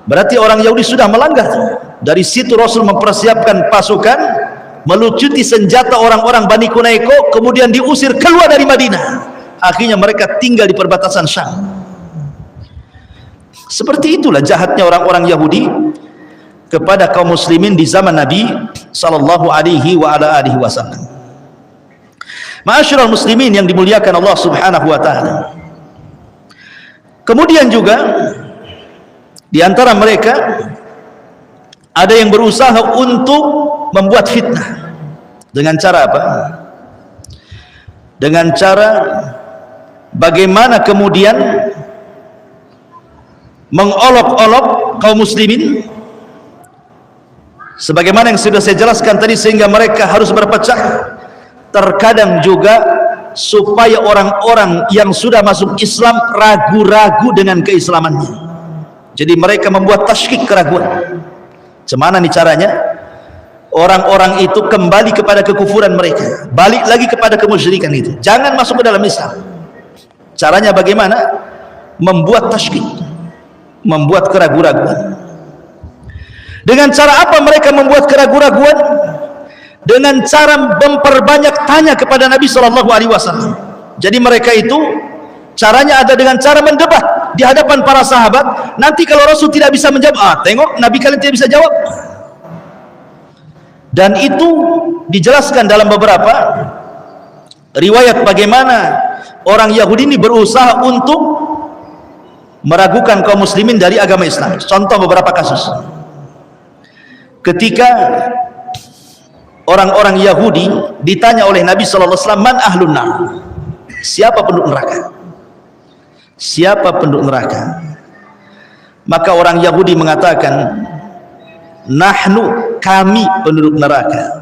Berarti orang Yahudi sudah melanggar. Dari situ Rasul mempersiapkan pasukan, melucuti senjata orang-orang Bani Qunaiqah, kemudian diusir keluar dari Madinah. Akhirnya mereka tinggal di perbatasan Syam. Seperti itulah jahatnya orang-orang Yahudi kepada kaum muslimin di zaman Nabi sallallahu alaihi wa ala alihi wasallam. Ma'asyiral muslimin yang dimuliakan Allah Subhanahu wa taala. Kemudian juga di antara mereka ada yang berusaha untuk membuat fitnah. Dengan cara apa? dengan cara bagaimana kemudian mengolok-olok kaum muslimin sebagaimana yang sudah saya jelaskan tadi, sehingga mereka harus berpecah. Terkadang juga supaya orang-orang yang sudah masuk Islam ragu-ragu dengan keislamannya, jadi mereka membuat tasykik, keraguan. Cemana nih caranya? Orang-orang itu kembali kepada kekufuran mereka, balik lagi kepada kemusyrikan itu, jangan masuk ke dalam Islam. Caranya bagaimana? Membuat tasykik, membuat keraguan-raguan. Dengan cara apa mereka membuat keraguan-raguan? Dengan cara memperbanyak tanya kepada Nabi SAW. Jadi mereka itu caranya ada dengan cara mendebat di hadapan para sahabat. Nanti kalau Rasul tidak bisa menjawab, tengok Nabi kalian tidak bisa jawab. Dan itu dijelaskan dalam beberapa riwayat bagaimana orang Yahudi ini berusaha untuk meragukan kaum muslimin dari agama Islam. Contoh beberapa kasus. Ketika orang-orang Yahudi ditanya oleh Nabi SAW, man ahlun nar, siapa penduduk neraka, siapa penduduk neraka? Maka orang Yahudi mengatakan, nahnu, kami penduduk neraka,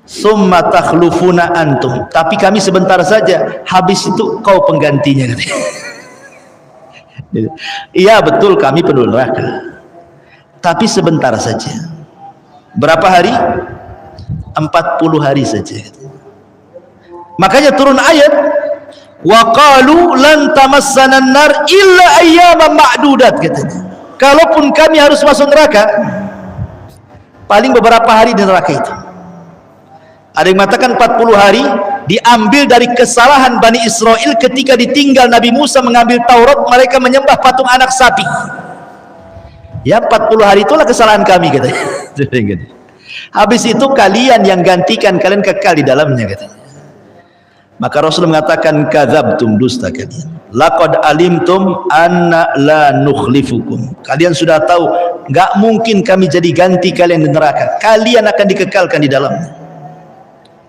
summa takhlufuna antum, tapi kami sebentar saja, habis itu kau penggantinya. Iya betul, kami penduduk neraka, tapi sebentar saja. Berapa hari? 40 hari saja. Makanya turun ayat, wa qalu lan tamassana an-nar illa ayyaman ma'dudat, katanya. Kalaupun kami harus masuk neraka, paling beberapa hari di neraka itu. Ada yang mengatakan 40 hari diambil dari kesalahan Bani Israel ketika ditinggal Nabi Musa mengambil Taurat, mereka menyembah patung anak sapi. Ya 40 hari itulah kesalahan kami, katanya. Habis itu kalian yang gantikan, kalian kekal di dalamnya, katanya. Maka Rasul mengatakan, kadzabtum, dusta kalian. Laqad alimtum anna la nukhlifukum, kalian sudah tahu enggak mungkin kami jadi ganti kalian di neraka, kalian akan dikekalkan di dalamnya.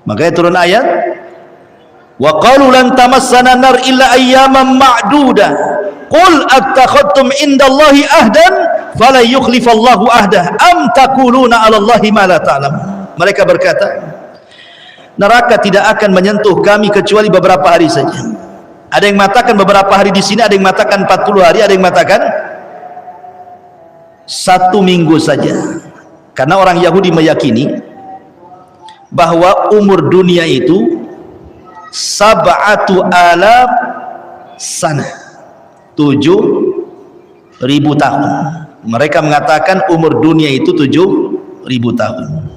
Makanya turun ayat, wa qalu lan tamassana nar illa ayyaman ma'duda qul attakhadtum indallahi ahdan fala yukhlifallahu ahdah am taquluna 'ala Allahi ma la ta'lamun. Mereka berkata, neraka tidak akan menyentuh kami kecuali beberapa hari saja. Ada yang mengatakan beberapa hari di sini, ada yang mengatakan 40 hari, ada yang mengatakan 1 minggu saja. Karena orang Yahudi meyakini bahwa umur dunia itu 7,000 sana, 7.000 tahun. Mereka mengatakan umur dunia itu 7.000 tahun.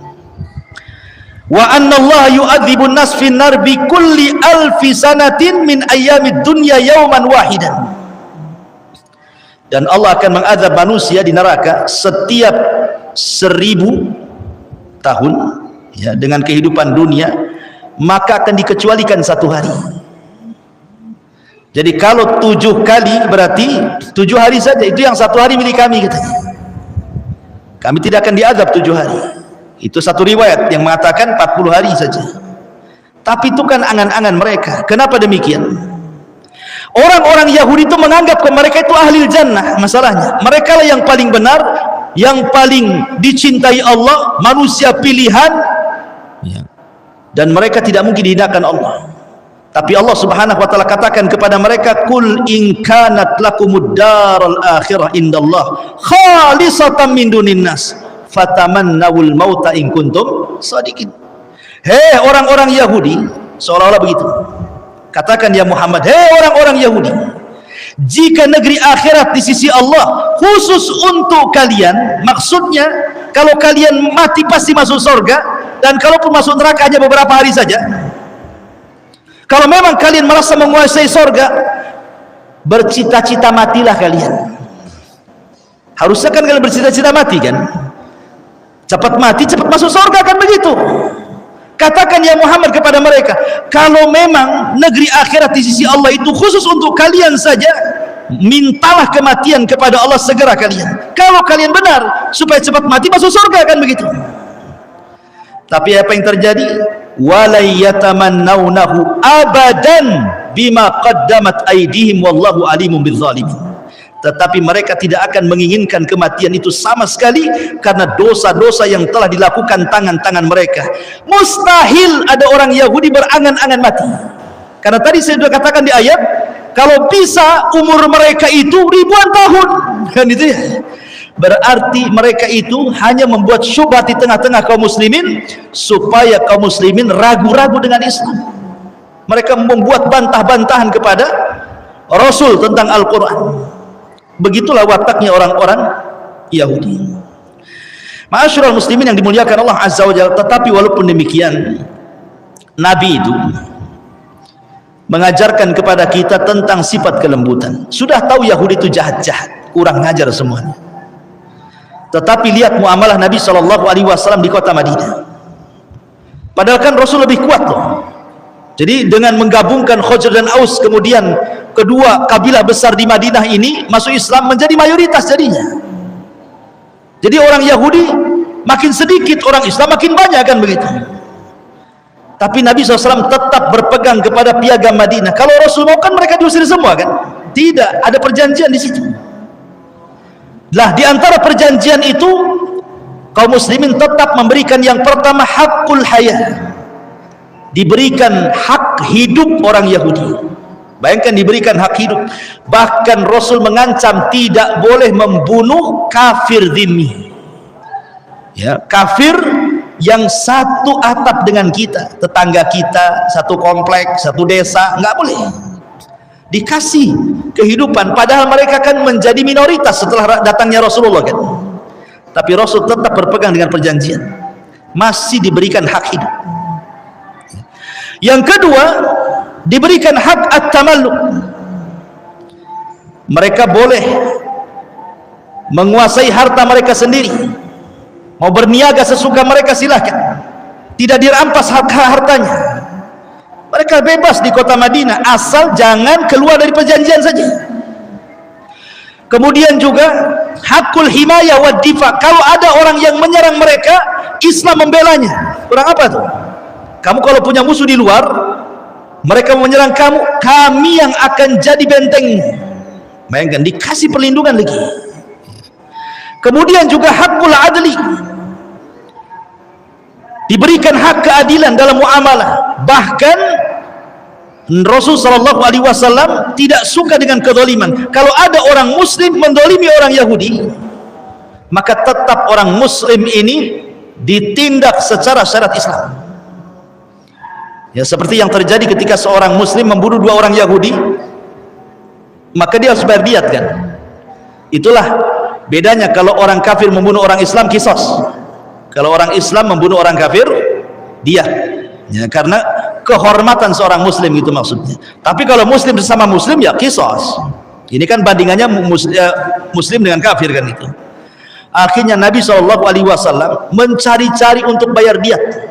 Wa anna Allah yu'adzibun nas fin nar bi kulli alfi sanatin min ayyamid dunya yawman wahidan. Dan Allah akan mengazab manusia di neraka setiap 1000 tahun, ya, dengan kehidupan dunia, maka akan dikecualikan 1 hari. Jadi kalau 7 kali berarti 7 hari saja, itu yang 1 hari milik kami, katanya. Kami tidak akan diazab 7 hari. Itu satu riwayat yang mengatakan 40 hari saja. Tapi itu kan angan-angan mereka. Kenapa demikian? Orang-orang Yahudi itu menganggap ke mereka itu ahli jannah. Masalahnya mereka lah yang paling benar, yang paling dicintai Allah, manusia pilihan, dan mereka tidak mungkin dihinakan Allah. Tapi Allah Subhanahu wa taala katakan kepada mereka, kul in kanat lakumud daral akhirah indallah khalisatan min dunin nas fatamannawul mauta in kuntum shadiqin. Hei orang-orang Yahudi, seolah-olah begitu. Katakan ya Muhammad, hei orang-orang Yahudi, jika negeri akhirat di sisi Allah khusus untuk kalian, maksudnya kalau kalian mati pasti masuk surga, dan kalaupun masuk neraka hanya beberapa hari saja. Kalau memang kalian merasa menguasai surga, bercita-cita matilah kalian. Harusnya kan kalian bercita-cita mati, kan? Cepat mati, cepat masuk surga, kan begitu? Katakan ya Muhammad kepada mereka, kalau memang negeri akhirat di sisi Allah itu khusus untuk kalian saja, mintalah kematian kepada Allah segera kalian. Kalau kalian benar, supaya cepat mati masuk surga, kan begitu? Tapi apa yang terjadi? wala yatamannawnahu abadan bima qaddamat aydihim wallahu alimun bizzalimin. Tetapi mereka tidak akan menginginkan kematian itu sama sekali karena dosa-dosa yang telah dilakukan tangan-tangan mereka. Mustahil ada orang Yahudi berangan-angan mati, karena tadi saya sudah katakan di ayat, kalau bisa umur mereka itu ribuan tahun, kan itu ya. Berarti mereka itu hanya membuat syubhat di tengah-tengah kaum muslimin supaya kaum muslimin ragu-ragu dengan Islam. Mereka membuat bantah-bantahan kepada Rasul tentang Al-Quran. Begitulah wataknya orang-orang Yahudi. Ma'asyiral muslimin yang dimuliakan Allah Azza wa Jalla. Tetapi walaupun demikian, Nabi itu mengajarkan kepada kita tentang sifat kelembutan. Sudah tahu Yahudi itu jahat-jahat, kurang ngajar semuanya. Tetapi lihat muamalah Nabi SAW di kota Madinah. Padahal kan Rasul lebih kuat loh. Jadi dengan menggabungkan Khazraj dan Aus, kemudian kedua kabilah besar di Madinah ini masuk Islam, menjadi mayoritas jadinya. Jadi orang Yahudi makin sedikit, orang Islam makin banyak, kan begitu. Tapi Nabi SAW tetap berpegang kepada piagam Madinah. Kalau Rasul mau kan mereka diusir semua, kan? Tidak, ada perjanjian di situ. Lah di antara perjanjian itu, kaum muslimin tetap memberikan yang pertama hakul hayah. Diberikan hak hidup orang Yahudi. Bayangkan, diberikan hak hidup. Bahkan Rasul mengancam tidak boleh membunuh kafir dhimmi, ya, kafir yang satu atap dengan kita, tetangga kita, satu komplek, satu desa, nggak boleh dikasih kehidupan. Padahal mereka kan menjadi minoritas setelah datangnya Rasulullah, kan. Tapi Rasul tetap berpegang dengan perjanjian, masih diberikan hak hidup. Yang kedua, diberikan hak at-tamalluk. Mereka boleh menguasai harta mereka sendiri, mau berniaga sesuka mereka silahkan, tidak dirampas hartanya. Mereka bebas di kota Madinah, asal jangan keluar dari perjanjian saja. Kemudian juga hakul himayah wa difa. Kalau ada orang yang menyerang mereka, Islam membelanya. Orang apa tuh? Kamu kalau punya musuh di luar, mereka menyerang kamu, kami yang akan jadi bentengnya. Bayangkan, dikasih perlindungan lagi. Kemudian juga hakul adli, diberikan hak keadilan dalam muamalah. Bahkan Rasul SAW tidak suka dengan kezaliman. Kalau ada orang muslim mendolimi orang Yahudi, maka tetap orang muslim ini ditindak secara syariat Islam. Ya, seperti yang terjadi ketika seorang muslim membunuh dua orang Yahudi, maka dia harus bayar diat, kan. Itulah bedanya kalau orang kafir membunuh orang Islam, kisos. Kalau orang Islam membunuh orang kafir, diat. Ya, karena kehormatan seorang muslim, itu maksudnya. Tapi kalau muslim sesama muslim, ya kisos. Ini kan bandingannya muslim dengan kafir, kan itu. Akhirnya Nabi SAW mencari-cari untuk bayar diat.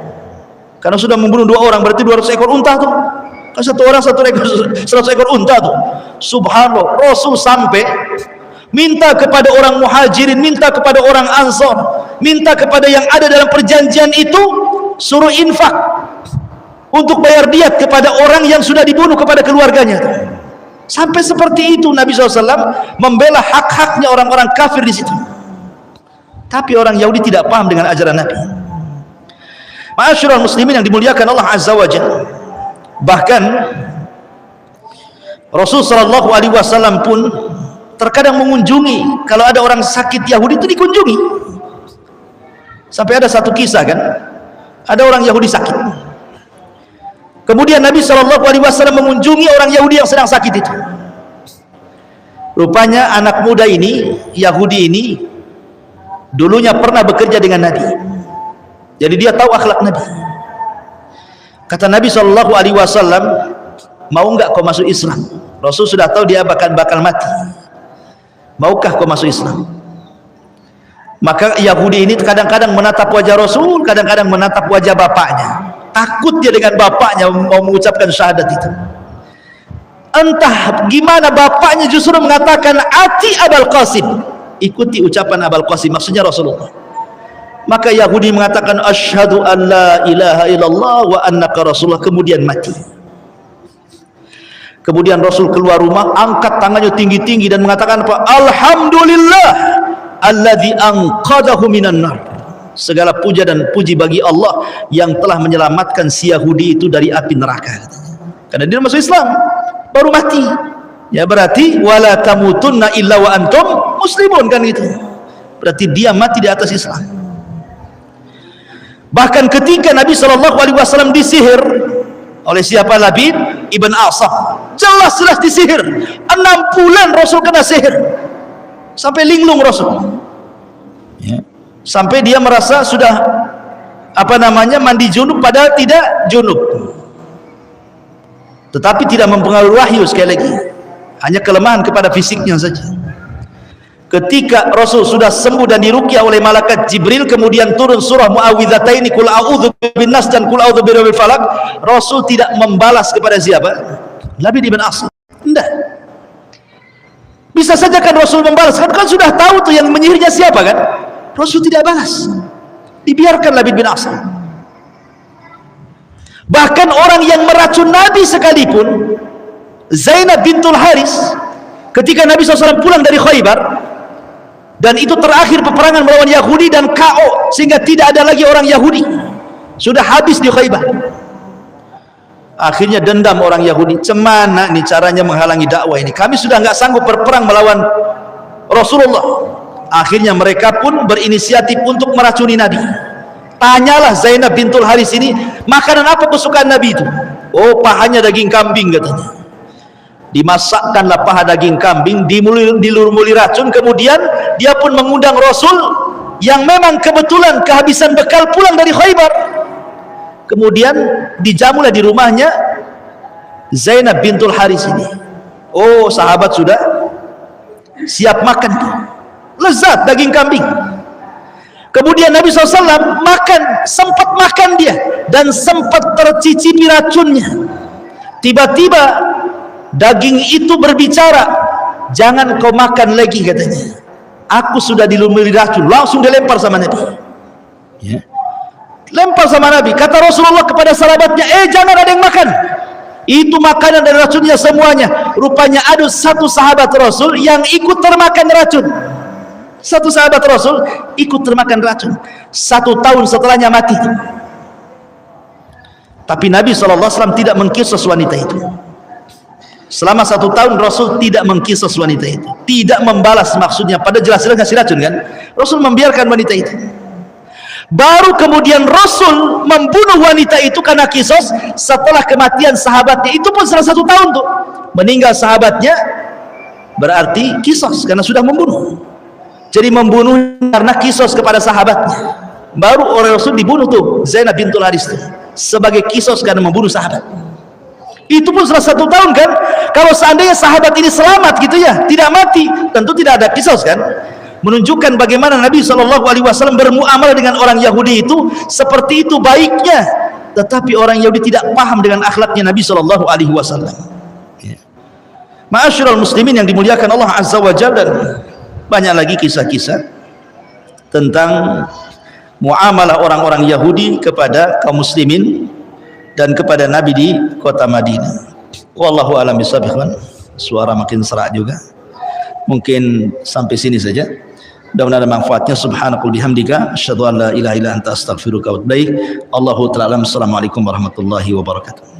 Karena sudah membunuh dua orang, berarti 200 ekor unta tuh. Kan satu orang 100 ekor unta tuh. Subhanallah, Rasul sampai minta kepada orang muhajirin, minta kepada orang ansor, minta kepada yang ada dalam perjanjian itu, suruh infak untuk bayar diat kepada orang yang sudah dibunuh kepada keluarganya. Sampai seperti itu Nabi SAW membela hak-haknya orang-orang kafir di situ. Tapi orang Yahudi tidak paham dengan ajaran Nabi. Ma'asyiral muslimin yang dimuliakan Allah Azza wa Jalla. Bahkan Rasul SAW pun terkadang mengunjungi, kalau ada orang sakit Yahudi itu dikunjungi. Sampai ada satu kisah, kan, ada orang Yahudi sakit, kemudian Nabi SAW mengunjungi orang Yahudi yang sedang sakit itu. Rupanya anak muda ini, Yahudi ini, dulunya pernah bekerja dengan Nabi, jadi dia tahu akhlak Nabi. Kata Nabi SAW, mau enggak kau masuk Islam? Rasul sudah tahu dia bakal mati. Maukah kau masuk Islam? Maka Yahudi ini kadang-kadang menatap wajah Rasul, kadang-kadang menatap wajah bapaknya. Takut dia dengan bapaknya mau mengucapkan syahadat itu. Entah gimana bapaknya justru mengatakan ati Abul Qasim, ikuti ucapan Abul Qasim, maksudnya Rasulullah. Maka Yahudi mengatakan asyhadu an la ilaha illallah wa annaka rasulullah, kemudian mati. Kemudian Rasul keluar rumah, angkat tangannya tinggi-tinggi dan mengatakan apa? Alhamdulillah alladzi anqadhahu minan nar. Segala puja dan puji bagi Allah yang telah menyelamatkan si Yahudi itu dari api neraka. Karena dia masuk Islam baru mati. Ya berarti wala tamutunna illa wa antum muslimun, kan gitu. Berarti dia mati di atas Islam. Bahkan ketika Nabi SAW disihir oleh siapa? Labid ibn Asam, jelas-jelas disihir. 6 bulan Rasul kena sihir sampai linglung Rasul, ya. Sampai dia merasa sudah mandi junub, padahal tidak junub, tetapi tidak mempengaruhi wahyu. Sekali lagi, hanya kelemahan kepada fisiknya saja. Ketika Rasul sudah sembuh dan diruqyah oleh malaikat Jibril, kemudian turun surah Muawwidhataini, Qul a'udzu binnas dan Qul a'udzu birabbil falaq, Rasul tidak membalas kepada siapa? Labid ibn Asam. Tidak. Bisa saja kan Rasul membalas, kan sudah tahu tuh yang menyihirnya siapa kan? Rasul tidak balas, dibiarkan Labid bin Asam. Bahkan orang yang meracun Nabi sekalipun, Zainab bintul Haris, ketika Nabi SAW pulang dari Khaybar, dan itu terakhir peperangan melawan Yahudi dan KO, sehingga tidak ada lagi orang Yahudi, sudah habis di Khaybar. Akhirnya dendam orang Yahudi, cemana nih caranya menghalangi dakwah ini, kami sudah nggak sanggup berperang melawan Rasulullah. Akhirnya mereka pun berinisiatif untuk meracuni Nabi. Tanyalah Zainab bintul Haris ini, makanan apa kesukaan Nabi itu? Oh, pahanya daging kambing katanya. Dimasakkanlah paha daging kambing, dilumuri racun, kemudian dia pun mengundang Rasul yang memang kebetulan kehabisan bekal pulang dari Khaybar. Kemudian dijamulah di rumahnya Zainab bintul Haris ini. Oh, sahabat sudah siap makan, lezat daging kambing. Kemudian Nabi SAW sempat makan dia dan sempat tercicipi racunnya. Tiba-tiba daging itu berbicara, jangan kau makan lagi katanya, aku sudah dilumuri racun. Langsung dilempar sama Nabi, ya. Lempar sama Nabi. Kata Rasulullah kepada sahabatnya, jangan ada yang makan, itu makanan dan racunnya semuanya. Rupanya ada satu sahabat Rasul yang ikut termakan racun. Satu sahabat Rasul ikut termakan racun, 1 tahun setelahnya mati. Tapi Nabi SAW tidak mengkisos wanita itu. Selama 1 tahun Rasul tidak mengkisos wanita itu, tidak membalas, maksudnya pada jelas-jelas ngasih racun kan. Rasul membiarkan wanita itu. Baru kemudian Rasul membunuh wanita itu karena kisos setelah kematian sahabatnya. Itu pun setelah 1 tahun tuh meninggal sahabatnya, berarti kisos karena sudah membunuh. Jadi membunuh karena kisos kepada sahabatnya. Baru oleh Rasul dibunuh tuh Zainab bintul Haris tuh, sebagai kisos karena membunuh sahabat. Itu pun setelah 1 tahun kan. Kalau seandainya sahabat ini selamat gitu ya, tidak mati, tentu tidak ada kisos kan. Menunjukkan bagaimana Nabi SAW bermuamalah dengan orang Yahudi itu seperti itu baiknya. Tetapi orang Yahudi tidak paham dengan akhlaknya Nabi SAW. Ya. Ma'asyiral muslimin yang dimuliakan Allah Azza wa Jalla, dan banyak lagi kisah-kisah tentang muamalah orang-orang Yahudi kepada kaum muslimin dan kepada Nabi di kota Madinah. Wallahu a'lam bishawab. Suara makin serak juga. Mungkin sampai sini saja. Mudah-mudahan ada manfaatnya. Subhanakallahumma bihamdika asyhadu an la ilaha illa anta astaghfiruka wa atubu ilaik. Allahu ta'ala. Assalamualaikum warahmatullahi wabarakatuh.